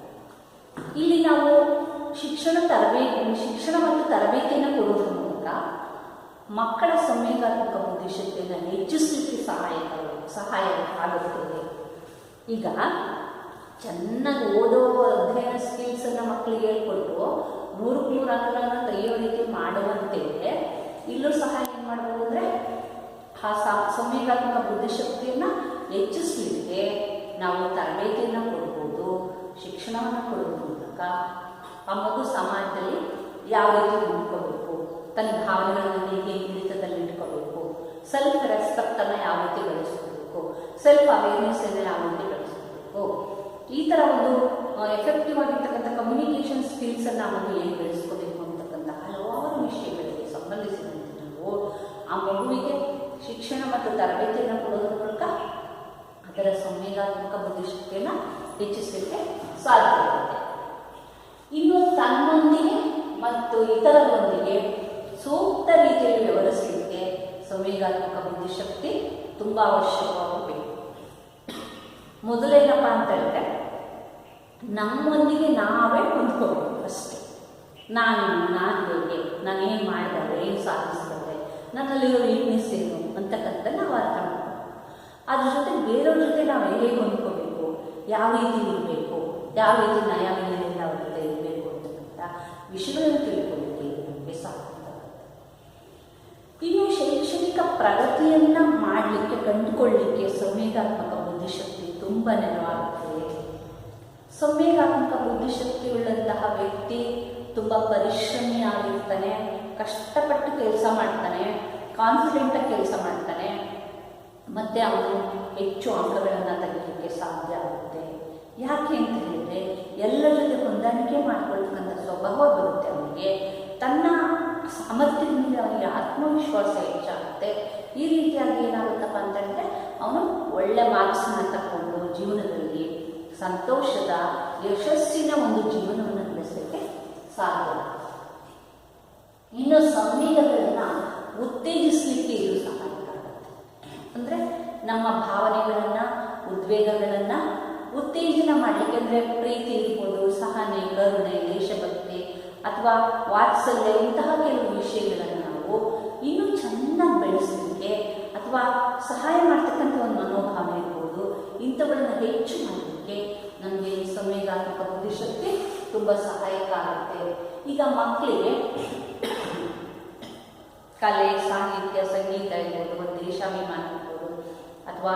S1: ಇಲ್ಲಿ ನಾವು ಶಿಕ್ಷಣ ಮತ್ತು ತರಬೇತಿಯನ್ನು ಕೊಡೋದ್ರ ಮೂಲಕ ಮಕ್ಕಳ ಸಂವೇಗಾತ್ಮಕ ಬುದ್ಧಿಶಕ್ತಿಯನ್ನು ಹೆಚ್ಚಿಸಲಿಕ್ಕೆ ಸಹಾಯ ಆಗುತ್ತದೆ. ಈಗ ಚೆನ್ನಾಗಿ ಓದೋ ಅಧ್ಯಯನ ಸ್ಕಿಲ್ಸನ್ನು ಮಕ್ಕಳಿಗೆ ಹೇಳ್ಕೊಟ್ಟು 100ಕ್ಕೆ 100 ಅಂಕಗಳನ್ನು ತೆಗೆಯೋ ರೀತಿ ಮಾಡುವಂತೆಯೇ ಇಲ್ಲೂ ಸಹ ಏನು ಮಾಡ್ಬೋದು ಅಂದರೆ ಆ ಸಂವೇಗಾತ್ಮಕ ಬುದ್ಧಿಶಕ್ತಿಯನ್ನು ಹೆಚ್ಚಿಸಲಿಕ್ಕೆ ನಾವು ತರಬೇತಿಯನ್ನು ಕೊಡ್ಬೋದು. ಶಿಕ್ಷಣವನ್ನು ಕೊಡೋದ್ರ ಮೂಲಕ ಆ ಮಗು ಸಮಾಜದಲ್ಲಿ ಯಾವ ರೀತಿ ನಿಂತ್ಕೋಬೇಕು, ತನ್ನ ಭಾವನೆಗಳನ್ನು ಹೇಗೆ ಹಿಡಿತದಲ್ಲಿ ಇಟ್ಕೋಬೇಕು, ಸೆಲ್ಫ್ ರೆಸ್ಪೆಕ್ಟನ್ನು ಯಾವ ರೀತಿ ಬೆಳೆಸ್ಕೋಬೇಕು, ಸೆಲ್ಫ್ ಅವೇರ್ನೆಸ್ಸನ್ನು ಯಾವ ರೀತಿ ಬೆಳೆಸ್ಕೋಬೇಕು, ಈ ಥರ ಒಂದು ಎಫೆಕ್ಟಿವ್ ಆಗಿರ್ತಕ್ಕಂಥ ಕಮ್ಯುನಿಕೇಷನ್ ಸ್ಕಿಲ್ಸನ್ನು ನಾವು ಹೇಗೆ ಬೆಳೆಸ್ಕೋಬೇಕು ಅಂತಕ್ಕಂಥ ಹಲವಾರು ವಿಷಯಗಳಿಗೆ ಸಂಬಂಧಿಸಿದಂತೆ ನಾವು ಆ ಮಗುವಿಗೆ ಶಿಕ್ಷಣ ಮತ್ತು ತರಬೇತಿಯನ್ನು ಕೊಡೋದ್ರ ಮೂಲಕ ಅದರ ಸಂವೇಗಾತ್ಮಕ ಬುದ್ಧಿಶಕ್ತಿಯನ್ನು ಹೆಚ್ಚಿಸಲಿಕ್ಕೆ ಸಾಧ್ಯವಾಗುತ್ತೆ. ಇನ್ನು ತನ್ನೊಂದಿಗೆ ಮತ್ತು ಇತರರೊಂದಿಗೆ ಸೂಕ್ತ ರೀತಿಯಲ್ಲಿ ವ್ಯವಹರಿಸಲಿಕ್ಕೆ ಸಂವೇಗಾತ್ಮಕ ಬುದ್ಧಿಶಕ್ತಿ ತುಂಬ ಅವಶ್ಯಕವಾಗಬೇಕು. ಮೊದಲೇನಪ್ಪ ಅಂತ ಹೇಳಿದ್ರೆ ನಮ್ಮೊಂದಿಗೆ ನಾವೇ ಹೊಂದ್ಕೋಬೇಕು. ಅಷ್ಟೇ, ನಾನು ಹೇಗೆ, ನಾನೇನು ಮಾಡಿದೆ, ಏನು ಸಾಧಿಸಿದೆ, ನನ್ನಲ್ಲಿರೋ ವೀಕ್ನೆಸ್ ಏನು ಅಂತಕ್ಕಂಥ ನಾವು ಅರ್ಥ ಮಾಡ್ತೀವಿ. ಅದ್ರ ಜೊತೆ ಬೇರೆಯವ್ರ ಜೊತೆ ನಾವು ಹೇಗೆ ಹೊಂದ್ಕೋಬೇಕು, ಯಾವ ರೀತಿ ಇರಬೇಕು, ಯಾವ ರೀತಿ ನಯವಿನಯದಿಂದ ಅವ್ರ ಜೊತೆ ಇರಬೇಕು ಅಂತಕ್ಕಂಥ ವಿಷಯಗಳನ್ನು ತಿಳ್ಕೊಳ್ಳಿಕ್ಕೆ ನಮಗೆ ಸಾಧ್ಯ. ಇನ್ನು ಶೈಕ್ಷಣಿಕ ಪ್ರಗತಿಯನ್ನು ಮಾಡಲಿಕ್ಕೆ ಕಂಡುಕೊಳ್ಳಲಿಕ್ಕೆ ಸಂವೇಗಾತ್ಮಕ ಬುದ್ಧಿಶಕ್ತಿ ತುಂಬ ನೆರವಾಗುತ್ತದೆ. ಸಂವೇಗಾತ್ಮಕ ಬುದ್ಧಿಶಕ್ತಿ ಉಳ್ಳಂತಹ ವ್ಯಕ್ತಿ ತುಂಬ ಪರಿಶ್ರಮಿಯಾಗಿರ್ತಾನೆ, ಕಷ್ಟಪಟ್ಟು ಕೆಲಸ ಮಾಡ್ತಾನೆ, ಕಾನ್ಫಿಡೆಂಟಾಗಿ ಕೆಲಸ ಮಾಡ್ತಾನೆ, ಮತ್ತು ಅವನು ಹೆಚ್ಚು ಅಂಕಗಳನ್ನು ತೆಗೆಯಲಿಕ್ಕೆ ಸಾಧ್ಯ ಆಗುತ್ತೆ. ಯಾಕೆ ಅಂತ ಹೇಳಿದರೆ ಎಲ್ಲರ ಜೊತೆ ಹೊಂದಾಣಿಕೆ ಮಾಡಿಕೊಳ್ತಕ್ಕಂಥ ಸ್ವಭಾವ ಬರುತ್ತೆ ಅವನಿಗೆ. ತನ್ನ ಅವನಿಗೆ ಆತ್ಮವಿಶ್ವಾಸ ಹೆಚ್ಚಾಗುತ್ತೆ. ಈ ರೀತಿಯಾಗಿ ಏನಾಗುತ್ತಪ್ಪ ಅಂತಂದರೆ ಅವನು ಒಳ್ಳೆ ಮಾರ್ಕ್ಸನ್ನು ತಗೊಂಡು ಜೀವನದಲ್ಲಿ ಸಂತೋಷದ ಯಶಸ್ಸಿನ ಒಂದು ಜೀವನವನ್ನು ನಡೆಸಲಿಕ್ಕೆ ಸಾಧ್ಯ. ಇನ್ನು ಸಂವೇಗಗಳನ್ನು ಉತ್ತೇಜಿಸಲಿಕ್ಕೆ ಇದು ಸಹಾಯಕಾಗುತ್ತೆ. ಅಂದರೆ ನಮ್ಮ ಭಾವನೆಗಳನ್ನು, ಉದ್ವೇಗಗಳನ್ನು ಉತ್ತೇಜನ ಮಾಡಲಿಕ್ಕೆ, ಅಂದರೆ ಪ್ರೀತಿ ಇರ್ಬೋದು, ಸಹನೆ, ಕರುಣೆ, ದೇಶಭಕ್ತಿ ಅಥವಾ ವಾತ್ಸಲ್ಯ, ಇಂತಹ ಕೆಲವು ವಿಷಯಗಳನ್ನು ನಾವು ಇನ್ನೂ ಚೆನ್ನಾಗಿ ಬೆಳೆಸಲಿಕ್ಕೆ ಅಥವಾ ಸಹಾಯ ಮಾಡ್ತಕ್ಕಂಥ ಒಂದು ಮನೋಭಾವನೆ ಇರ್ಬೋದು, ಇಂಥವುಗಳನ್ನು ಹೆಚ್ಚು ಮಾಡಲಿಕ್ಕೆ ನಮಗೆ ಸಂವೇಗಾತ್ಮಕ ಬುದ್ಧಿಶಕ್ತಿ ತುಂಬ ಸಹಾಯಕ ಆಗುತ್ತೆ. ಈಗ ಮಕ್ಕಳಿಗೆ ಕಲೆ, ಸಾಹಿತ್ಯ, ಸಂಗೀತ ಇರ್ಬೋದು, ಒಂದು ದೇಶಾಭಿಮಾನ ಇರ್ಬೋದು, ಅಥವಾ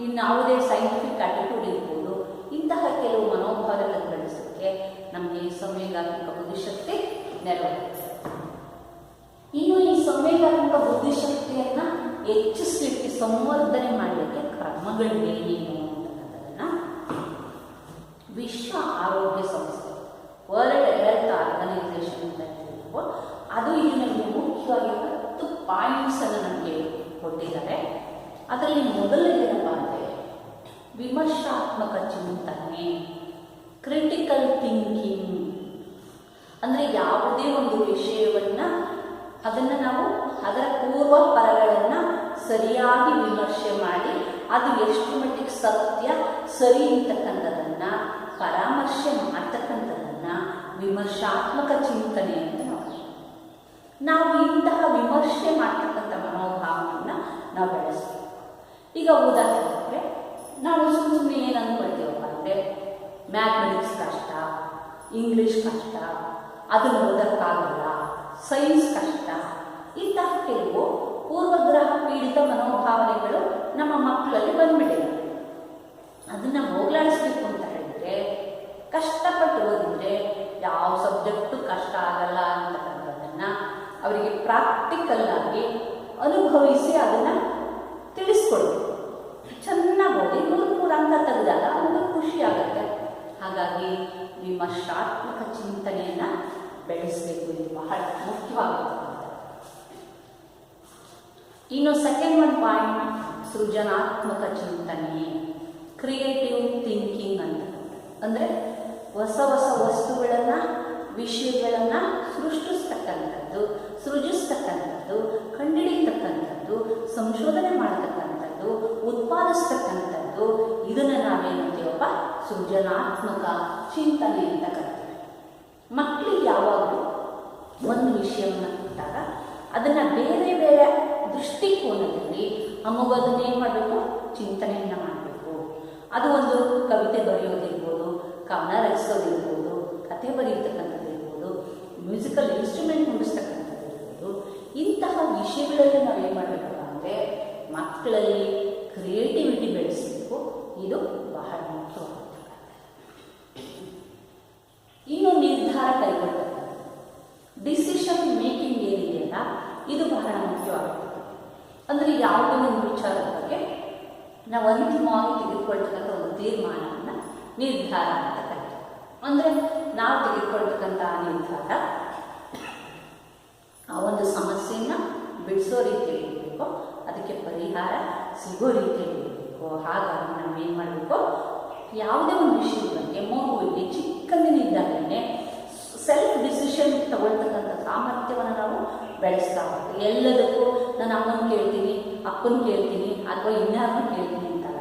S1: ಇನ್ಯಾವುದೇ ಸೈಂಟಿಫಿಕ್ ಆಟಿಟ್ಯೂಡ್ ಇರ್ಬೋದು, ಇಂತಹ ಕೆಲವು ಮನೋಭಾವಗಳನ್ನು ಬೆಳೆಸೋಕ್ಕೆ ನಮಗೆ ಸಂವೇಗಾತ್ಮಕ ಬುದ್ಧಿಶಕ್ತಿ ನೆರವಾಗುತ್ತೆ. ಇನ್ನು ಈ ಸಂವೇಗಾತ್ಮಕ ಬುದ್ಧಿಶಕ್ತಿಯನ್ನು ಹೆಚ್ಚಿಸಲಿಕ್ಕೆ, ಸಂವರ್ಧನೆ ಮಾಡಲಿಕ್ಕೆ ಕ್ರಮಗಳೇನೇನು ಅಂತಕ್ಕಂಥದ್ದನ್ನು ವಿಶ್ವ ಆರೋಗ್ಯ ಸಂಸ್ಥೆ, ವರ್ಲ್ಡ್ ಹೆಲ್ತ್ ಆರ್ಗನೈಸೇಷನ್ ಅಂತ ಹೇಳ್ತೀವೋ, ಅದು ಇಲ್ಲಿ ನಮಗೆ ಮುಖ್ಯವಾಗಿ 10 ಪಾಯಿಂಟ್ಸನ್ನು ನಮಗೆ ಕೊಟ್ಟಿದ್ದಾರೆ. ಅದರಲ್ಲಿ ಮೊದಲನೇದಪ್ಪ ಅಂದರೆ ವಿಮರ್ಶಾತ್ಮಕ ಚಿಂತನೆ, ಕ್ರಿಟಿಕಲ್ ಥಿಂಕಿಂಗ್. ಅಂದರೆ ಯಾವುದೇ ಒಂದು ವಿಷಯವನ್ನು ಅದನ್ನು ನಾವು ಅದರ ಪೂರ್ವ ಪರಗಳನ್ನು ಸರಿಯಾಗಿ ವಿಮರ್ಶೆ ಮಾಡಿ ಅದು ಎಷ್ಟು ಮಟ್ಟಿಗೆ ಸತ್ಯ ಸರಿ ಅಂತಕ್ಕಂಥದ್ದನ್ನು ಪರಾಮರ್ಶೆ ಮಾಡ್ತಕ್ಕಂಥದ್ದನ್ನು ವಿಮರ್ಶಾತ್ಮಕ ಚಿಂತನೆ ಅಂತ ನಾವು ಇಂತಹ ವಿಮರ್ಶೆ ಮಾಡ್ತಕ್ಕಂಥ ಮನೋಭಾವನೆಯನ್ನು ನಾವು ಬೆಳೆಸ್ತೀವಿ. ಈಗ ಉದಾಹರಣೆಗೆ ನಾವು ಸುಮ್ಮನೆ ಏನು ಅಂದ್ಕೊಳ್ತೀವಪ್ಪ ಅಂದರೆ ಮ್ಯಾಥಮೆಟಿಕ್ಸ್ ಕಷ್ಟ, ಇಂಗ್ಲೀಷ್ ಕಷ್ಟ, ಅದನ್ನು ಓದೋಕ್ಕಾಗಲ್ಲ, ಸೈನ್ಸ್ ಕಷ್ಟ, ಇಂತಹ ಕೆಲವು ಪೂರ್ವಗ್ರಹ ಪೀಡಿತ ಮನೋಭಾವನೆಗಳು ನಮ್ಮ ಮಕ್ಕಳಲ್ಲಿ ಬಂದ್ಬಿಟ್ಟಿದೆ. ಅದನ್ನು ಹೋಗಲಾಡಿಸ್ಬೇಕು ಅಂತ ಹೇಳಿದರೆ ಕಷ್ಟಪಟ್ಟು ಓದಿದರೆ ಯಾವ ಸಬ್ಜೆಕ್ಟು ಕಷ್ಟ ಆಗಲ್ಲ ಅಂತಕ್ಕಂಥದ್ದನ್ನು ಅವರಿಗೆ ಪ್ರಾಕ್ಟಿಕಲ್ ಆಗಿ ಅನುಭವಿಸಿ ಅದನ್ನು ತಿಳಿಸ್ಕೊಡ್ಬೇಕು. ಚೆನ್ನಾಗಿ ಓದಿ 100 ಅಂಕ ತೆಗೆದಾಗ ಅವ್ರಿಗೆ ಖುಷಿ ಆಗುತ್ತೆ. ಹಾಗಾಗಿ ವಿಮರ್ಶಾತ್ಮಕ ಚಿಂತನೆಯನ್ನು ಬೆಳೆಸಬೇಕು, ಇದು ಬಹಳ ಮುಖ್ಯವಾಗುತ್ತೆ. ಇನ್ನು ಸೆಕೆಂಡ್ ಒನ್ ಪಾಯಿಂಟ್ ಸೃಜನಾತ್ಮಕ ಚಿಂತನೆ, ಕ್ರಿಯೇಟಿವ್ ಥಿಂಕಿಂಗ್ ಅಂತ. ಅಂದರೆ ಹೊಸ ಹೊಸ ವಸ್ತುಗಳನ್ನು, ವಿಷಯಗಳನ್ನು ಸೃಷ್ಟಿಸ್ತಕ್ಕಂಥದ್ದು, ಸೃಜಿಸ್ತಕ್ಕಂಥದ್ದು, ಕಂಡುಹಿಡಿಯತಕ್ಕಂಥದ್ದು, ಸಂಶೋಧನೆ ಮಾಡತಕ್ಕಂಥದ್ದು, ಉತ್ಪಾದಿಸ್ತಕ್ಕಂಥದ್ದು, ಇದನ್ನು ನಾವೇನಂತೀವಪ್ಪ ಸೃಜನಾತ್ಮಕ ಚಿಂತನೆ ಅಂತ ಕರಿತೀವಿ. ಮಕ್ಕಳಿಗೆ ಯಾವಾಗಲೂ ಒಂದು ವಿಷಯವನ್ನು ಕೊಟ್ಟಾಗ ಅದನ್ನು ಬೇರೆ ಬೇರೆ ದೃಷ್ಟಿಕೋನದಲ್ಲಿ ಅದನ್ನೇನು ಮಾಡಬೇಕು, ಚಿಂತನೆಯನ್ನು ಮಾಡಬೇಕು. ಅದು ಒಂದು ಕವಿತೆ ಬರೆಯೋದಿರ್ಬೋದು, ಕವನ ರಚಿಸೋದಿರ್ಬೋದು, ಕಥೆ ಬರೆಯತಕ್ಕಂಥದ್ದು ಇರ್ಬೋದು, ಮ್ಯೂಸಿಕಲ್ ಇನ್ಸ್ಟ್ರೂಮೆಂಟ್ ನುಡಿಸ್ತಕ್ಕಂಥದ್ದು ಇರ್ಬೋದು. ಇಂತಹ ವಿಷಯಗಳಲ್ಲಿ ನಾವೇನು ಮಾಡಬೇಕು ಅಂದರೆ ಮಕ್ಕಳಲ್ಲಿ ಕ್ರಿಯೇಟಿವಿಟಿ ಬೆಳೆಸಬೇಕು. ಇದು ಬಹಳ ಮುಖ್ಯವಾಗುತ್ತೆ. ಇನ್ನು ನಿರ್ಧಾರ ಕೈಗೊಳ್ಳತಕ್ಕಂಥದ್ದು, ಡಿಸಿಷನ್ ಮೇಕಿಂಗ್ ಏನಿದೆಯಲ್ಲ, ಇದು ಬಹಳ ಮುಖ್ಯವಾಗುತ್ತೆ. ಅಂದರೆ ಯಾವುದೇ ಒಂದು ವಿಚಾರದ ಬಗ್ಗೆ ನಾವು ಅಂತಿಮವಾಗಿ ತೆಗೆದುಕೊಳ್ತಕ್ಕಂಥ ಒಂದು ತೀರ್ಮಾನವನ್ನು ನಿರ್ಧಾರ ಅಂತ ಕರೀತೀವಿ. ಅಂದರೆ ನಾವು ತೆಗೆದುಕೊಳ್ತಕ್ಕಂಥ ನಿರ್ಧಾರ ಆ ಒಂದು ಸಮಸ್ಯೆಯನ್ನು ಬಿಡಿಸೋ ರೀತಿಯಲ್ಲಿ ಇರಬೇಕು, ಅದಕ್ಕೆ ಪರಿಹಾರ ಸಿಗೋ ರೀತಿಯಲ್ಲಿ ಇರಬೇಕು. ಹಾಗಾಗಿ ನಾವೇನು ಮಾಡಬೇಕು, ಯಾವುದೇ ಒಂದು ವಿಷಯದ ಬಗ್ಗೆ ಮಗುವಿಗೆ ಚಿಕ್ಕಂದಿನಿಂದಾಗಲೇ ಸೆಲ್ಫ್ ಡಿಸಿಷನ್ ತಗೊಳ್ತಕ್ಕಂಥ ಸಾಮರ್ಥ್ಯವನ್ನು ನಾವು ಬೆಳೆಸ್ತಾ ಹೋಗ್ತೀವಿ. ಎಲ್ಲದಕ್ಕೂ ನಾನು ಅಮ್ಮನ ಕೇಳ್ತೀನಿ, ಅಪ್ಪನ ಕೇಳ್ತೀನಿ, ಅಥವಾ ಇನ್ಯಾರನ್ನ ಕೇಳ್ತೀನಿ ಅಂತಾಗ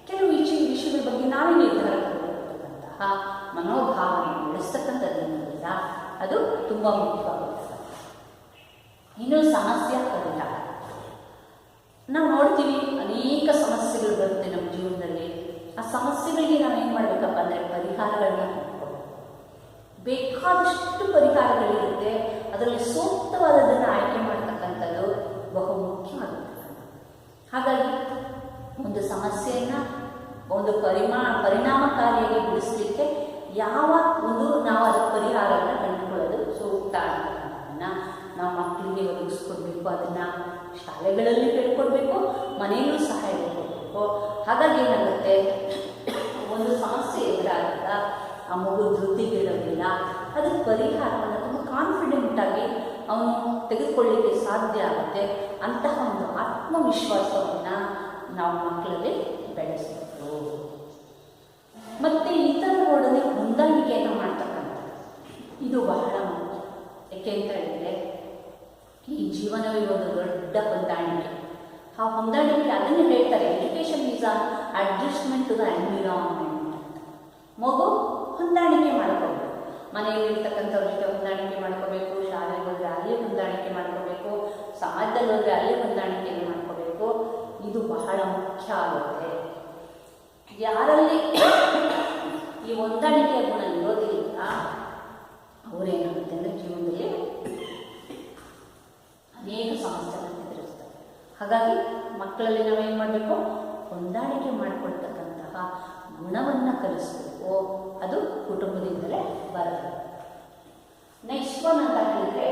S1: ಕೆಲವು ವಿಷಯಗಳ ಬಗ್ಗೆ ನಾವೇ ನಿರ್ಧಾರ ತಗೊಳ್ತಕ್ಕಂತಹ ಮನೋಭಾವನೆ ಬೆಳೆಸ್ತಕ್ಕಂಥದ್ದನ್ನೆಲ್ಲ ಅದು ತುಂಬ ಮುಖ್ಯವಾಗುತ್ತೆ. ಇನ್ನು ಸಮಸ್ಯೆ ಪರಿಹಾರ, ನಾವು ನೋಡ್ತೀವಿ ಅನೇಕ ಸಮಸ್ಯೆಗಳು ಬರುತ್ತೆ ನಮ್ಮ ಜೀವನದಲ್ಲಿ. ಆ ಸಮಸ್ಯೆಗಳಿಗೆ ನಾವೇನು ಮಾಡಬೇಕಪ್ಪ ಅಂದರೆ ಪರಿಹಾರಗಳನ್ನ ಕಂಡುಕೊಳ್ಳಬೇಕು. ಬೇಕಾದಷ್ಟು ಪರಿಹಾರಗಳಿರುತ್ತೆ, ಅದರಲ್ಲಿ ಸೂಕ್ತವಾದದನ್ನು ಆಯ್ಕೆ ಮಾಡ್ತಕ್ಕಂಥದ್ದು ಬಹು ಮುಖ್ಯವಾಗುತ್ತೆ. ಹಾಗಾಗಿ ಒಂದು ಸಮಸ್ಯೆಯನ್ನು ಒಂದು ಪರಿಣಾಮಕಾರಿಯಾಗಿ ಬಿಡಿಸಲಿಕ್ಕೆ ಯಾವ ಒಂದು ನಾವು ಅದರ ಪರಿಹಾರವನ್ನು ಕಂಡುಕೊಳ್ಳೋದು ಸೂಕ್ತ ಅಂತಕ್ಕಂಥದ್ದನ್ನು ನಾವು ಮಕ್ಕಳಿಗೆ ಒದಗಿಸ್ಕೊಡ್ಬೇಕು. ಅದನ್ನು ಶಾಲೆಗಳಲ್ಲಿ ಹೇಳ್ಕೊಡ್ಬೇಕು, ಮನೆಯಲ್ಲೂ ಸಹ ಹೇಳ್ಕೊಡ್ಬೇಕು. ಹಾಗಾಗಿ ಏನಾಗುತ್ತೆ, ಒಂದು ಸಮಸ್ಯೆ ಎದುರಾದಾಗ ಆ ಮಗು ಧೃತಿಗಿಡೋದಿಲ್ಲ, ಅದಕ್ಕೆ ಪರಿಹಾರವನ್ನು ತುಂಬ ಕಾನ್ಫಿಡೆಂಟಾಗಿ ಅವನು ತೆಗೆದುಕೊಳ್ಳಲಿಕ್ಕೆ ಸಾಧ್ಯ ಆಗುತ್ತೆ. ಅಂತಹ ಒಂದು ಆತ್ಮವಿಶ್ವಾಸವನ್ನು ನಾವು ಮಕ್ಕಳಲ್ಲಿ ಬೆಳೆಸಬೇಕು. ಮತ್ತು ಇತರರೊಡನೆ ಹೊಂದಾಣಿಕೆಯನ್ನು ಮಾಡ್ತಕ್ಕಂಥದ್ದು ಇದು ಬಹಳ ಮುಖ್ಯ. ಏಕೆ ಅಂತ ಹೇಳಿದರೆ ಈ ಜೀವನವೇ ಒಂದು ದೊಡ್ಡ ಹೊಂದಾಣಿಕೆ. ಆ ಹೊಂದಾಣಿಕೆ ಅದನ್ನೇ ಹೇಳ್ತಾರೆ, education is a adjustment to the environment. ಮಗು ಹೊಂದಾಣಿಕೆ ಮಾಡ್ಕೋಬೇಕು, ಮನೆಯಲ್ಲಿರ್ತಕ್ಕಂಥವ್ರ ಜೊತೆ ಹೊಂದಾಣಿಕೆ ಮಾಡ್ಕೋಬೇಕು, ಶಾಲೆಗೆ ಹೋದರೆ ಅಲ್ಲಿ ಹೊಂದಾಣಿಕೆ ಮಾಡ್ಕೋಬೇಕು, ಸಮಾಜದಲ್ಲಿ ಹೋದರೆ ಅಲ್ಲಿ ಹೊಂದಾಣಿಕೆಯನ್ನು ಮಾಡ್ಕೋಬೇಕು. ಇದು ಬಹಳ ಮುಖ್ಯ ಆಗುತ್ತೆ. ಯಾರಲ್ಲಿ ಈ ಹೊಂದಾಣಿಕೆಯ ಗುಣ ಇರೋದಿಲ್ಲ ಅವರೇನಾಗುತ್ತೆ ಅಂದರೆ ಜೀವನದಲ್ಲಿ ಅನೇಕ ಸಮಸ್ಯೆಗಳನ್ನು ಎದುರಿಸ್ತಾರೆ. ಹಾಗಾಗಿ ಮಕ್ಕಳಲ್ಲಿ ನಾವೇನು ಮಾಡಬೇಕು, ಹೊಂದಾಣಿಕೆ ಮಾಡಿಕೊಳ್ತಕ್ಕಂತಹ ಗುಣವನ್ನು ಕಲಿಸಬೇಕು. ಅದು ಕುಟುಂಬದಿಂದಲೇ ಬರಬೇಕು. ನೆಕ್ಸ್ಟ್ ಒನ್ ಅಂತ ಹೇಳಿದರೆ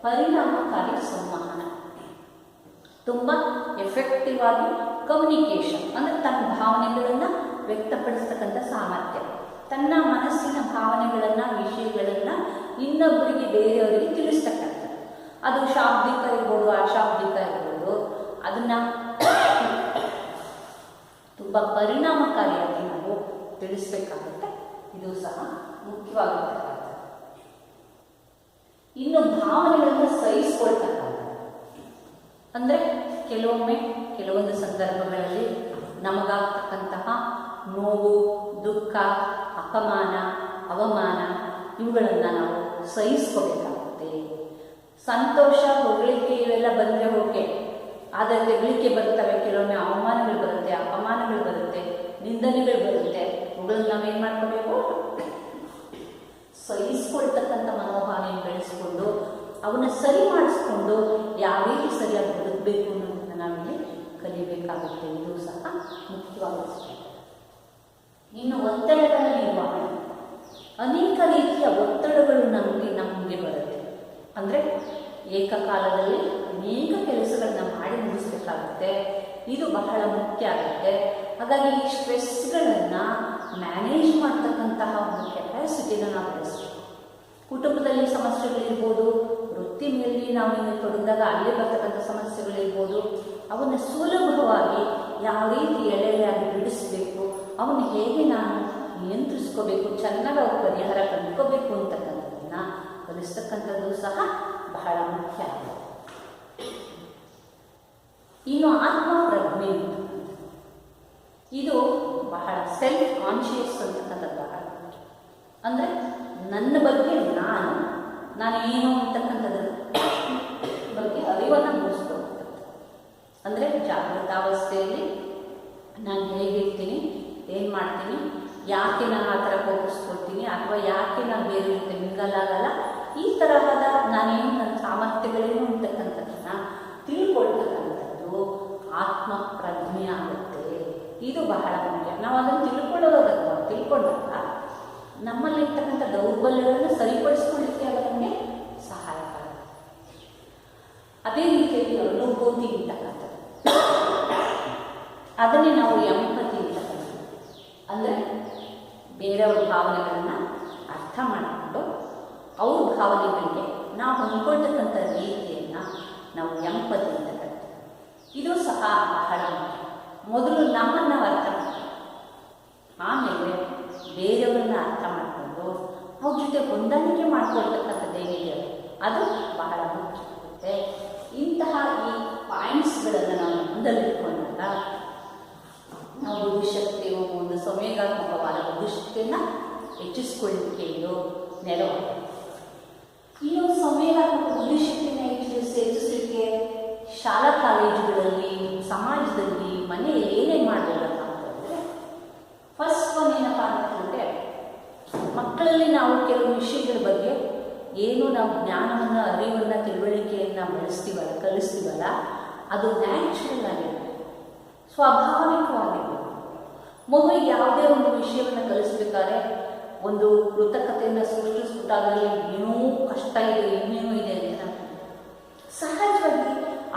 S1: ಪರಿಣಾಮಕಾರಿ ಸಂವಹನ. ತುಂಬ ಎಫೆಕ್ಟಿವ್ ಆಗಿ ಕಮ್ಯುನಿಕೇಷನ್ ಅಂದರೆ ತನ್ನ ಭಾವನೆಗಳನ್ನು ವ್ಯಕ್ತಪಡಿಸ್ತಕ್ಕಂಥ ಸಾಮರ್ಥ್ಯ, ತನ್ನ ಮನಸ್ಸಿನ ಭಾವನೆಗಳನ್ನು ವಿಷಯಗಳನ್ನು ಇನ್ನೊಬ್ಬರಿಗೆ ಬೇರೆಯವರಿಗೆ ತಿಳಿಸ್ತಕ್ಕಂಥದ್ದು. ಅದು ಶಾಬ್ದಿಕ ಇರ್ಬೋದು, ಅಶಾಬ್ದಿಕ ಇರ್ಬೋದು, ಅದನ್ನು ತುಂಬ ಪರಿಣಾಮಕಾರಿಯಾಗಿ ನಾವು ತಿಳಿಸ್ಬೇಕಾಗುತ್ತೆ. ಇದು ಸಹ ಮುಖ್ಯವಾಗಿರ್ತಕ್ಕಂಥದ್ದು. ಇನ್ನು ಭಾವನೆಗಳನ್ನು ಸಹಿಸ್ಕೊಳ್ತಕ್ಕಂಥದ್ದು ಅಂದರೆ ಕೆಲವೊಂದು ಸಂದರ್ಭಗಳಲ್ಲಿ ನಮಗಾಗ್ತಕ್ಕಂತಹ ನೋವು, ದುಃಖ, ಅಪಮಾನ, ಅವಮಾನ ಇವುಗಳನ್ನು ನಾವು ಸಹಿಸ್ಕೋಬೇಕಾಗುತ್ತೆ. ಸಂತೋಷ, ಹೊಗಳಿಕೆ ಇವೆಲ್ಲ ಬಂದರೆ ಓಕೆ, ಆದರೆ ತೆಗಳಿಕೆ ಬರ್ತವೆ, ಕೆಲವೊಮ್ಮೆ ಅವಮಾನಗಳು ಬರುತ್ತೆ, ಅಪಮಾನಗಳು ಬರುತ್ತೆ, ನಿಂದನೆಗಳು ಬರುತ್ತೆ. ಇವುಗಳನ್ನು ನಾವೇನು ಮಾಡ್ಕೋಬೇಕು, ಸಹಿಸ್ಕೊಳ್ತಕ್ಕಂಥ ಮನೋಭಾವನೆಯನ್ನು ಬೆಳೆಸ್ಕೊಂಡು ಅವನ್ನ ಸರಿ ಮಾಡಿಸ್ಕೊಂಡು ಯಾವ ರೀತಿ ಸರಿಯಾಗಿ ಬದುಕಬೇಕು ಅನ್ನೋದನ್ನು ನಾವಿಲ್ಲಿ ಕಲಿಬೇಕಾಗುತ್ತೆ. ಇದು ಸಹ ಮುಖ್ಯವಾಗುತ್ತೆ. ಇನ್ನು ಒತ್ತಡಗಳ ನಿರ್ವಹಣೆ. ಅನೇಕ ರೀತಿಯ ಒತ್ತಡಗಳು ನಮಗೆ ಬರುತ್ತೆ. ಅಂದರೆ ಏಕಕಾಲದಲ್ಲಿ ಅನೇಕ ಕೆಲಸಗಳನ್ನ ಮಾಡಿ ಮುಗಿಸ್ಬೇಕಾಗುತ್ತೆ. ಇದು ಬಹಳ ಮುಖ್ಯ ಆಗುತ್ತೆ. ಹಾಗಾಗಿ ಈ ಸ್ಟ್ರೆಸ್ಗಳನ್ನು ಮ್ಯಾನೇಜ್ ಮಾಡ್ತಕ್ಕಂತಹ ಒಂದು ಕೆಪಾಸಿಟಿನ ನಾವು ಬೆಳೆಸಬೇಕು. ಕುಟುಂಬದಲ್ಲಿ ಸಮಸ್ಯೆಗಳಿರ್ಬೋದು, ವೃತ್ತಿಯಲ್ಲಿ ನಾವು ತೊಡಗಿದಾಗ ಅಲ್ಲಿ ಬರ್ತಕ್ಕಂಥ ಸಮಸ್ಯೆಗಳಿರ್ಬೋದು, ಅವನ್ನ ಸುಲಭವಾಗಿ ಯಾವ ರೀತಿ ಎಳೆಯಾಗಿ ಬಿಡಿಸಬೇಕು, ಅವನ್ನ ಹೇಗೆ ನಾನು ನಿಯಂತ್ರಿಸ್ಕೋಬೇಕು, ಚೆನ್ನಾಗಿ ಅವ್ರ ಪರಿಹಾರ ಕಂಡ್ಕೋಬೇಕು ಅಂತಕ್ಕಂಥದ್ದನ್ನು ಕಲಿಸ್ತಕ್ಕಂಥದ್ದು ಸಹ ಬಹಳ ಮುಖ್ಯ ಆಗುತ್ತೆ. ಇನ್ನು ಆತ್ಮಪ್ರಜ್ಞೆ ಇದು ಬಹಳ ಸೆಲ್ಫ್ ಕಾನ್ಷಿಯಸ್ ಅಂತಕ್ಕಂಥದ್ದು ಬಹಳ ಮುಖ್ಯ. ಅಂದರೆ ನನ್ನ ಬಗ್ಗೆ ನಾನು ಏನು ಅಂತಕ್ಕಂಥದ್ರ ಬಗ್ಗೆ ಅರಿವನ್ನು ಮೂಡಿಸ್ಕೊಳ್ತಕ್ಕಂಥ. ಅಂದರೆ ಜಾಗೃತಾವಸ್ಥೆಯಲ್ಲಿ ನಾನು ಹೇಗಿರ್ತೀನಿ, ಏನು ಮಾಡ್ತೀನಿ, ಯಾಕೆ ನಾನು ಆ ಥರ ಕೋಪಿಸ್ಕೊಳ್ತೀನಿ, ಅಥವಾ ಯಾಕೆ ನಾನು ಬೇರೆ ಜೊತೆ ಮಿಂಗಲಾಗಲ್ಲ, ಈ ತರಹದ ನಾನೇನು ನನ್ನ ಸಾಮರ್ಥ್ಯಗಳೇನು ಅಂತಕ್ಕಂಥದ್ದನ್ನು ತಿಳ್ಕೊಳ್ತಕ್ಕಂಥದ್ದು ಆತ್ಮ ಪ್ರಜ್ಞೆ ಆಗುತ್ತೆ. ಇದು ಬಹಳ ಮುಖ್ಯ. ನಾವು ಅದನ್ನು ತಿಳ್ಕೊಂಡಾಗ ನಮ್ಮಲ್ಲಿರ್ತಕ್ಕಂಥ ದೌರ್ಬಲ್ಯಗಳನ್ನು ಸರಿಪಡಿಸ್ಕೊಳ್ಳಿಕ್ಕೆ ಅದು ನಮಗೆ ಸಹಾಯಕ. ಅದೇ ರೀತಿಯಲ್ಲಿ ಅನುಭೂತಿ ಇರ್ತಕ್ಕಂಥದ್ದು, ಅದನ್ನೇ ನಾವು ಎಂಪತಿ ಇರ್ತಕ್ಕಂಥದ್ದು. ಅಂದರೆ ಬೇರೆಯವ್ರ ಭಾವನೆಗಳನ್ನು ಅರ್ಥ ಮಾಡಿಕೊಂಡು ಅವ್ರ ಭಾವನೆಗಳಿಗೆ ನಾವು ಹೊಂದ್ಕೊಳ್ತಕ್ಕಂಥ ರೀತಿಯನ್ನು ನಾವು ಎಂಪತಿ ಅಂತಕ್ಕಂಥದ್ದು. ಇದು ಸಹ ಬಹಳ ಮುಖ್ಯ. ಮೊದಲು ನಮ್ಮನ್ನು ಅರ್ಥ ಮಾಡಿ, ಆಮೇಲೆ ಬೇರೆಯವ್ರನ್ನ ಅರ್ಥ ಮಾಡಿಕೊಂಡು ಅವ್ರ ಜೊತೆ ಹೊಂದಾಣಿಕೆ ಮಾಡ್ಕೊಳ್ತಕ್ಕಂಥದ್ದೇನಿದೆ ಅದು ಬಹಳ ಮುಖ್ಯ ಆಗುತ್ತೆ. ಇಂತಹ ಈ ಪಾಯಿಂಟ್ಸ್ಗಳನ್ನು ನಾವು ಮುಂದಲ್ಲಿಟ್ಕೊಂಡಾಗ ನಾವು ಬುದ್ಧಿಶಕ್ತಿ ಒಂದು ಸಂವೇಗಾತ್ಮಕವಾದ ಬುದ್ಧಿಶಕ್ತಿಯನ್ನು ಹೆಚ್ಚಿಸ್ಕೊಳ್ಳಿಕ್ಕೆ ಇದು ನೆರವಾಗುತ್ತೆ. ಇನ್ನು ಸಂವೇಗಾತ್ಮಕ ಬುದ್ಧಿಶಕ್ತಿಯನ್ನು ಹೆಚ್ಚಿಸಲಿಕ್ಕೆ ಶಾಲಾ ಕಾಲೇಜುಗಳಲ್ಲಿ, ಸಮಾಜದಲ್ಲಿ, ಮನೆಯಲ್ಲಿ ಏನೇನು ಮಾಡಬೇಕಂತ ಅಂತಂದರೆ, ಫಸ್ಟ್ ಒನ್ ಏನಪ್ಪ ಅಂತಂದರೆ ಮಕ್ಕಳಲ್ಲಿ ನಾವು ಕೆಲವು ವಿಷಯಗಳ ಬಗ್ಗೆ ಏನು ನಾವು ಜ್ಞಾನವನ್ನು, ಅರಿವನ್ನು, ತಿಳುವಳಿಕೆಯನ್ನು ಕಲಿಸ್ತೀವಲ್ಲ ಅದು ನ್ಯಾಚುರಲ್ ಆಗಿರಬೇಕು, ಸ್ವಾಭಾವಿಕವಾಗಿರಬೇಕು. ಮಗುವಿಗೆ ಯಾವುದೇ ಒಂದು ವಿಷಯವನ್ನು ಕಲಿಸ್ಬೇಕಾದ್ರೆ ಒಂದು ಕೃತಕತೆಯನ್ನು ಸೃಷ್ಟಿಸ್ಬಿಟ್ಟು ಅದರಲ್ಲಿ ಏನೋ ಕಷ್ಟ ಇದೆ, ಇನ್ನೇನೋ ಇದೆ ಅಂತ ಸಹಜವಾಗಿ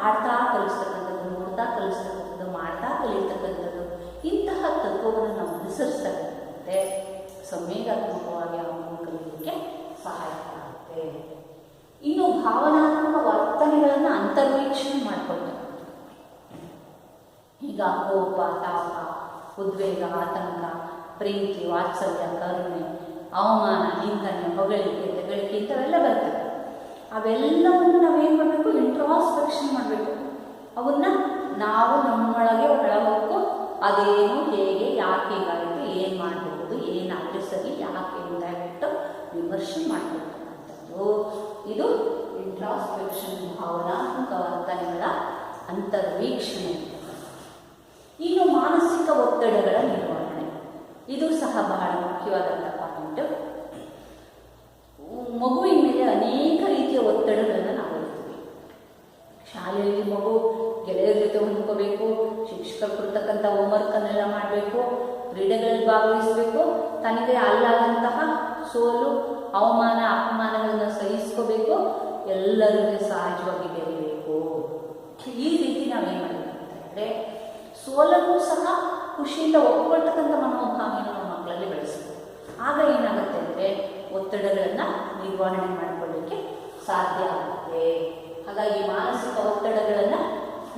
S1: ಆಡ್ತಾ ಕಲಿಸ್ತಕ್ಕಂಥದ್ದು, ನೋಡ್ತಾ ಕಲಿಸ್ತಕ್ಕಂಥದ್ದು, ಮಾಡ್ತಾ ಕಲಿತಕ್ಕಂಥದ್ದು, ಇಂತಹ ತತ್ವವನ್ನು ನಾವು ಅನುಸರಿಸ್ತಕ್ಕಂಥದ್ದೇ ಸಂವೇಗಾತ್ಮಕವಾಗಿ ಅವನು ಕಲಿಯಲಿಕ್ಕೆ ಸಹಾಯ ಆಗುತ್ತೆ. ಇನ್ನು ಭಾವನಾತ್ಮಕ ವರ್ತನೆಗಳನ್ನು ಅಂತರ್ವೀಕ್ಷಣೆ ಮಾಡಿಕೊಳ್ತಾರೆ. ಈಗ ಕೋಪ, ತಾಪ, ಉದ್ವೇಗ, ಆತಂಕ, ಪ್ರೀತಿ, ವಾತ್ಸಲ್ಯ, ಕರುಣೆ, ಅವಮಾನ, ನಿಂದನೆ, ಹೊಗಳಿಕೆ, ತೆಗಳಿಕೆ ಇಂಥವೆಲ್ಲ ಬರ್ತವೆ. ಅವೆಲ್ಲವನ್ನು ನಾವೇನು ಮಾಡಬೇಕು? ಇಂಟ್ರಾಸ್ಪೆಕ್ಷನ್ ಮಾಡಬೇಕು. ಅವನ್ನ ನಾವು ನಮ್ಮೊಳಗೆ ಒಳಗೋಕ್ಕೂ ಅದೇನು, ಹೇಗೆ, ಯಾಕೆ ಹೀಗಾಯಿತು, ಏನು ಮಾಡಬಹುದು, ಏನಾದರೂ ಸರಿ, ಯಾಕೆ ಅಂತ ವಿಮರ್ಶೆ ಮಾಡಬೇಕಂಥದ್ದು. ಇದು ಇಂಟ್ರಾಸ್ಪೆಕ್ಷನ್, ಭಾವನಾತ್ಮಕ ವರ್ತನೆಗಳ ಅಂತರ್ವೀಕ್ಷಣೆ. ಇನ್ನು ಮಾನಸಿಕ ಒತ್ತಡಗಳ ನಿರ್ವಹಣೆ, ಇದು ಸಹ ಬಹಳ ಮುಖ್ಯವಾದಂಥ ಪಾಯಿಂಟ್. ಮಗುವಿನ ಮೇಲೆ ಅನೇಕ ರೀತಿಯ ಒತ್ತಡಗಳನ್ನು ನಾವು ಇರ್ತೀವಿ. ಶಾಲೆಯಲ್ಲಿ ಮಗು ಗೆಳೆಯರ ಜೊತೆ ಹೊಂದ್ಕೋಬೇಕು, ಶಿಕ್ಷಕರು ಕೊಡ್ತಕ್ಕಂಥ ಹೋಮ್ವರ್ಕನ್ನೆಲ್ಲ ಮಾಡಬೇಕು, ಕ್ರೀಡೆಗಳಲ್ಲಿ ಭಾಗವಹಿಸಬೇಕು, ತನಗೆ ಅಲ್ಲಾದಂತಹ ಸೋಲು, ಅವಮಾನ, ಅಪಮಾನಗಳನ್ನು ಸಹಿಸ್ಕೋಬೇಕು, ಎಲ್ಲರಿಗೂ ಸಹಜವಾಗಿ ಬೆರೀಬೇಕು. ಈ ರೀತಿ ನಾವೇನು ಮಾಡಬೇಕಂತಂದರೆ ಸೋಲನ್ನು ಸಹ ಖುಷಿಯಿಂದ ಒಪ್ಕೊಳ್ತಕ್ಕಂಥ ಮನೋಭಾವನೆಯನ್ನು ನಮ್ಮ ಮಕ್ಕಳಲ್ಲಿ ಬೆಳೆಸಬೇಕು. ಆಗ ಏನಾಗುತ್ತೆ ಅಂದರೆ ಒತ್ತಡಗಳನ್ನು ನಿರ್ವಹಣೆ ಮಾಡಿಕೊಳ್ಳಲಿಕ್ಕೆ ಸಾಧ್ಯ ಆಗುತ್ತೆ. ಹಾಗಾಗಿ ಮಾನಸಿಕ ಒತ್ತಡಗಳನ್ನು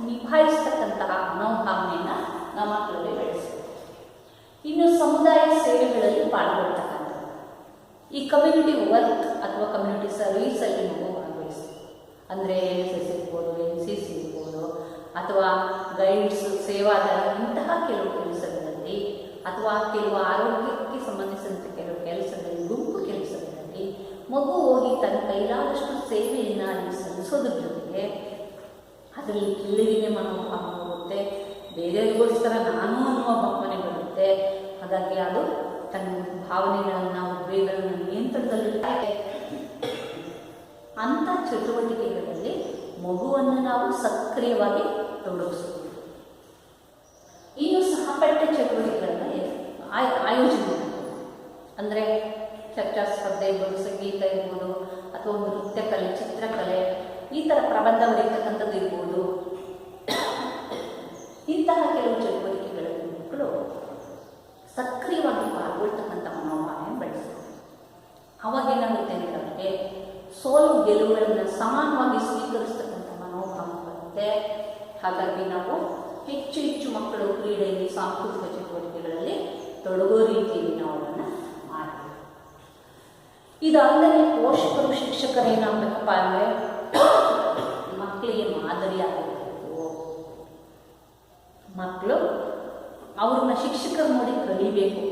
S1: ನಿಭಾಯಿಸ್ತಕ್ಕಂತಹ ಮನೋಭಾವನೆಯನ್ನು ನಮ್ಮ ಮಕ್ಕಳಲ್ಲಿ ಬೆಳೆಸಬೇಕು. ಇನ್ನು ಸಮುದಾಯ ಸೇವೆಗಳಲ್ಲಿ ಪಾಲ್ಗೊಳ್ತಕ್ಕಂಥದ್ದು, ಈ ಕಮ್ಯುನಿಟಿ ವರ್ಕ್ ಅಥವಾ ಕಮ್ಯುನಿಟಿ ಸರ್ವೀಸಲ್ಲಿ ಮಗು ಭಾಗವಹಿಸ್ತೀವಿ. ಅಂದರೆ NSS ಇರ್ಬೋದು, NCC ಇರ್ಬೋದು, ಅಥವಾ ಗೈಡ್ಸ್, ಸೇವಾದಳ, ಇಂತಹ ಕೆಲವು ಕೆಲಸಗಳಲ್ಲಿ, ಅಥವಾ ಕೆಲವು ಆರೋಗ್ಯಕ್ಕೆ ಸಂಬಂಧಿಸಿದಂತೆ ಕೆಲವು ಕೆಲಸಗಳಲ್ಲಿ, ಗುಂಪು ಕೆಲಸಗಳಲ್ಲಿ ಮಗು ಹೋಗಿ ತನ್ನ ಕೈಲಾದಷ್ಟು ಸೇವೆಯನ್ನು ಅಲ್ಲಿ ಸಲ್ಲಿಸೋದ್ರ ಜೊತೆಗೆ ಅದರಲ್ಲಿ ಕಿಲ್ಲಿಗೆ ಮನೋಭಾವ ಹೋಗುತ್ತೆ, ಬೇರೆಯವ್ರಿಗೋಸ್ಕರ ನಾನು ಅನ್ನುವ ಭಾವನೆ ಬರುತ್ತೆ. ಹಾಗಾಗಿ ಅದು ತನ್ನ ಭಾವನೆಗಳನ್ನು, ಉದ್ವೇಗಗಳನ್ನು ನಿಯಂತ್ರಣದಲ್ಲಿರುತ್ತೆ. ಅಂಥ ಚಟುವಟಿಕೆಗಳಲ್ಲಿ ಮಗುವನ್ನು ನಾವು ಸಕ್ರಿಯವಾಗಿ ತೊಡಗಿಸಬಹುದು. ಇನ್ನು ಸಹಪಠ್ಯ ಚಟುವಟಿಕೆಗಳನ್ನು ಆಯೋಜನೆ ಮಾಡಬಹುದು. ಅಂದರೆ ಚರ್ಚಾ ಸ್ಪರ್ಧೆ ಇರ್ಬೋದು, ಸಂಗೀತ ಇರ್ಬೋದು, ಅಥವಾ ಒಂದು ನೃತ್ಯ ಕಲೆ, ಚಿತ್ರಕಲೆ, ಈ ಥರ ಪ್ರಬಂಧ ಬರೀತಕ್ಕಂಥದ್ದು ಇರ್ಬೋದು. ಇಂತಹ ಕೆಲವು ಚಟುವಟಿಕೆಗಳಲ್ಲಿ ಮಕ್ಕಳು ಸಕ್ರಿಯವಾಗಿ ಪಾಲ್ಗೊಳ್ತಕ್ಕಂಥ ಮನೋಭಾವನೆ ಬೆಳೆಸಬೇಕು. ಅವಾಗೇನಾಗುತ್ತೆ ಅಂದರೆ ಅವರಿಗೆ ಸೋಲು ಗೆಲುವುಗಳನ್ನು ಸಮಾನವಾಗಿ ಸ್ವೀಕರಿಸ್ತಕ್ಕಂಥ ಮನೋಭಾವ ಬರುತ್ತೆ. ಹಾಗಾಗಿ ನಾವು ಹೆಚ್ಚು ಹೆಚ್ಚು ಮಕ್ಕಳು ಕ್ರೀಡೆಯಲ್ಲಿ, ಸಾಂಸ್ಕೃತಿಕ ಚಟುವಟಿಕೆಗಳಲ್ಲಿ ತೊಡಗೋ ರೀತಿಯಲ್ಲಿ ನಾವು ಅದನ್ನು ಮಾಡಬೇಕು. ಇದಲ್ಲದೆ ಪೋಷಕರು, ಶಿಕ್ಷಕರೇನಾಗಬೇಕಪ್ಪ ಅಂದರೆ ಮಕ್ಕಳಿಗೆ ಮಾದರಿಯಾಗಬೇಕು. ಮಕ್ಕಳು ಅವ್ರನ್ನ ಶಿಕ್ಷಕರು ನೋಡಿ ಕಲಿಬೇಕು.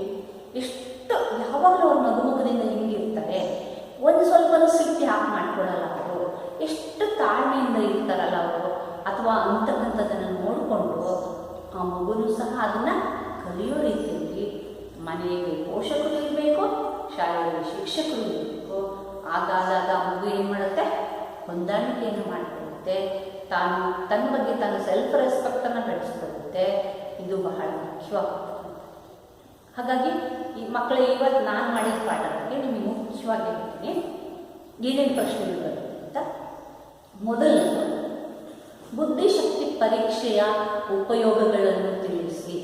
S1: ಎಷ್ಟು ಯಾವಾಗಲೂ ಅವ್ರ ಮಗುಮಗದಿಂದ ಹೆಂಗಿರ್ತಾರೆ, ಒಂದು ಸ್ವಲ್ಪ ಸಿಟ್ಟು ಯಾಕೆ ಮಾಡ್ಕೊಳ್ಳಲ್ಲ ಅವರು, ಎಷ್ಟು ತಾಳ್ಮೆಯಿಂದ ಇರ್ತಾರಲ್ಲ ಅವರು, ಅಥವಾ ಅಂತಕ್ಕಂಥದ್ದನ್ನು ನೋಡಿಕೊಂಡು ಆ ಮಗುನೂ ಸಹ ಅದನ್ನು ಕಲಿಯೋ ರೀತಿಯಲ್ಲಿ ಮನೆಯಲ್ಲಿ ಪೋಷಕರು ಇರಬೇಕು, ಶಾಲೆಯಲ್ಲಿ ಶಿಕ್ಷಕರು ಇರಬೇಕು. ಆಗಾಗ ಮಗು ಏನು ಮಾಡುತ್ತೆ? ಹೊಂದಾಣಿಕೆಯನ್ನು ಮಾಡಿಕೊಳ್ಳುತ್ತೆ, ತಾನು ತನ್ನ ಬಗ್ಗೆ ತಾನು ಸೆಲ್ಫ್ ರೆಸ್ಪೆಕ್ಟನ್ನು ಬೆಳೆಸ್ಕೊಳ್ಳುತ್ತೆ. ಇದು ಬಹಳ ಮುಖ್ಯವಾಗುತ್ತೆ. ಹಾಗಾಗಿ ಈ ಮಕ್ಕಳ ಇವತ್ತು ನಾನು ಮಾಡಿದ ಪಾಠ ಬಗ್ಗೆ ನಿಮಗೆ ಮುಖ್ಯವಾಗಿ ಹೇಳ್ತೀನಿ. ಏನೇನು ಪ್ರಶ್ನೆಗಳು ಬರುತ್ತೆ ಅಂತ. ಮೊದಲು ಬುದ್ಧಿಶಕ್ತಿ ಪರೀಕ್ಷೆಯ ಉಪಯೋಗಗಳನ್ನು ತಿಳಿಸಿ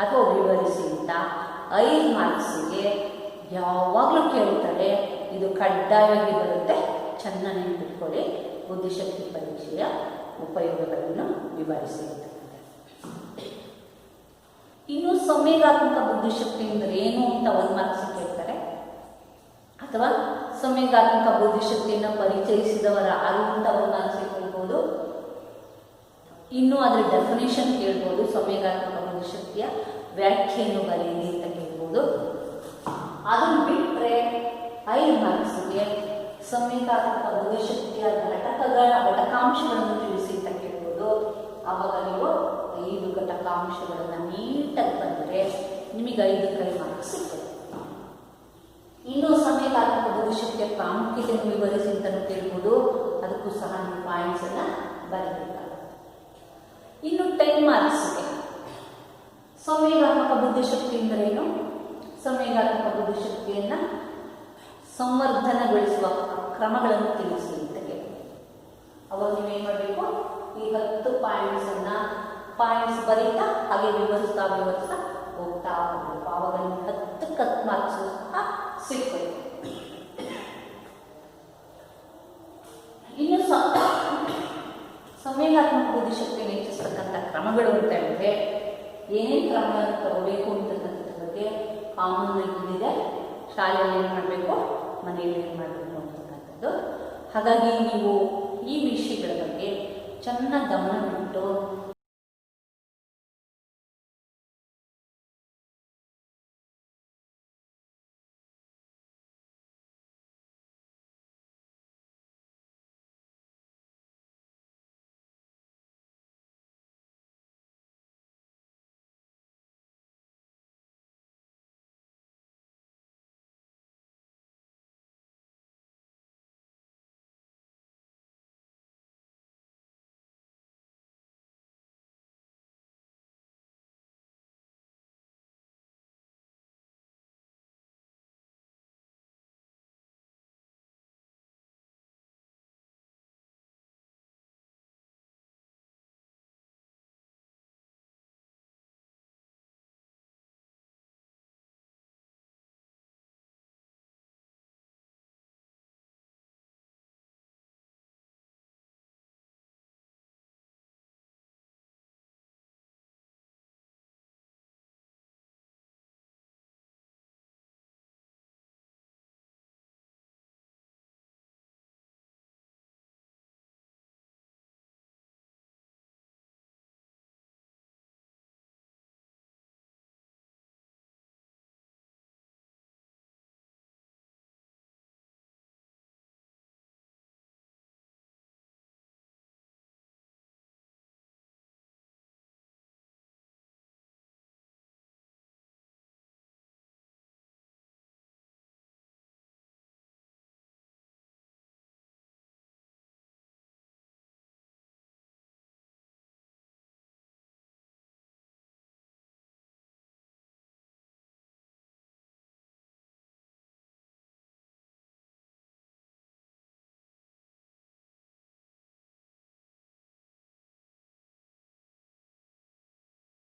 S1: ಅಥವಾ ವಿವರಿಸಿ ಅಂತ 5 ಮಾರ್ಕ್ಸಿಗೆ ಯಾವಾಗಲೂ ಕೇಳ್ತಾರೆ. ಇದು ಕಡ್ಡಾಯವಾಗಿ ಬರುತ್ತೆ, ಚೆನ್ನಾಗಿ ನೆನಪಿಟ್ಕೊಳ್ಳಿ. ಬುದ್ಧಿಶಕ್ತಿ ಪರೀಕ್ಷೆಯ ಉಪಯೋಗಗಳನ್ನು ವಿವರಿಸಿ. ಇನ್ನು ಸಂವೇಗಾತ್ಮಕ ಬುದ್ಧಿಶಕ್ತಿ ಅಂದರೆ ಏನು ಅಂತ 1 ಮಾರ್ಕ್ಸ್ ಕೇಳ್ತಾರೆ. ಅಥವಾ ಸಂವೇಗಾತ್ಮಕ ಬುದ್ಧಿಶಕ್ತಿಯನ್ನು ಪರಿಚಯಿಸಿದವರ ಯಾರು ಅಂತ 1 ಮಾರ್ಕ್ಸ್ ಕೇಳ್ಬೋದು. ಇನ್ನು ಅದರ ಡೆಫಿನೇಷನ್ ಕೇಳ್ಬೋದು. ಸಂವೇಗಾತ್ಮಕ ಬುದ್ಧಿಶಕ್ತಿಯ ವ್ಯಾಖ್ಯೆಯನ್ನು ಬರೆಯಿರಿ ಅಂತ ಕೇಳ್ಬೋದು. ಅದನ್ನು ಬಿಟ್ಟರೆ 5 ಮಾರ್ಕ್ಸ್ಗೆ ಸಂವೇಗಾತ್ಮಕ ಬುದ್ಧಿಶಕ್ತಿಯ ಘಟಕಾಂಶಗಳನ್ನು ತಿಳಿಸಿ ಅಂತ ಕೇಳ್ಬೋದು. ಆವಾಗ ನೀವು 5 ಘಟಕಾಂಶಗಳನ್ನು ನೀಟಾಗಿ ಬಂದರೆ ನಿಮಗೆ 5ಕ್ಕೆ 5 ಮಾರ್ಕ್ಸ್ ಸಿಗ್ತದೆ. ಇನ್ನೂ ಸಂವೇಗಾತ್ಮಕ ಬುದ್ಧಿಶಕ್ತಿಯ ಪ್ರಾಮುಖ್ಯತೆಯನ್ನು ವಿವರಿಸಿ ಅಂತಲೂ ಕೇಳ್ಬೋದು. ಅದಕ್ಕೂ ಸಹ ನೀವು ಪಾಯಿಂಟ್ಸನ್ನು ಬರಬೇಕಾಗುತ್ತೆ. ಇನ್ನು 10 ಮಾರ್ಕ್ಸ್ಗೆ ಸಂವೇಗಾತ್ಮಕ ಬುದ್ಧಿಶಕ್ತಿ ಅಂದ್ರೇನು, ಸಂವೇಗಾತ್ಮಕ ಬುದ್ಧಿಶಕ್ತಿಯನ್ನು ಸಂವರ್ಧನಗೊಳಿಸುವ ಕ್ರಮಗಳನ್ನು ತಿಳಿಸಿ ಅಂತ ಕೇಳಿ. ಅವಾಗ ನೀವೇನು ಮಾಡಬೇಕು? ಈ 10 ಪಾಯಿಂಟ್ಸ್ ಬರೀತಾ ಹಾಗೆ ವಿವರಿಸ್ತಾ ಹೋಗ್ತಾ ಹೋಗಬೇಕು. ಆವಾಗ ನಿಮ್ಗೆ 10ಕ್ಕೆ 10 ಮಾರ್ಕ್ಸ್ ಸಹ ಸಿಗ್ಬೇಕು. ಇನ್ನು ಕ್ರಮಗಳು ಅಂತ ಹೇಳಿದ್ರೆ ಏನೇನು ಕ್ರಮಗಳನ್ನು ತಗೋಬೇಕು ಅಂತಕ್ಕಂಥದ್ರ ಬಗ್ಗೆ ಕಾಮನ್ ಇದ್ದಿದೆ. ಶಾಲೆಯಲ್ಲಿ ಏನು ಮಾಡಬೇಕು, ಮನೆಯಲ್ಲಿ ಏನು ಮಾಡಬೇಕು ಅಂತಕ್ಕಂಥದ್ದು. ಹಾಗಾಗಿ ನೀವು ಈ ವಿಷಯಗಳ ಬಗ್ಗೆ ಚೆನ್ನಾಗಿ ಗಮನ ಬಿಟ್ಟು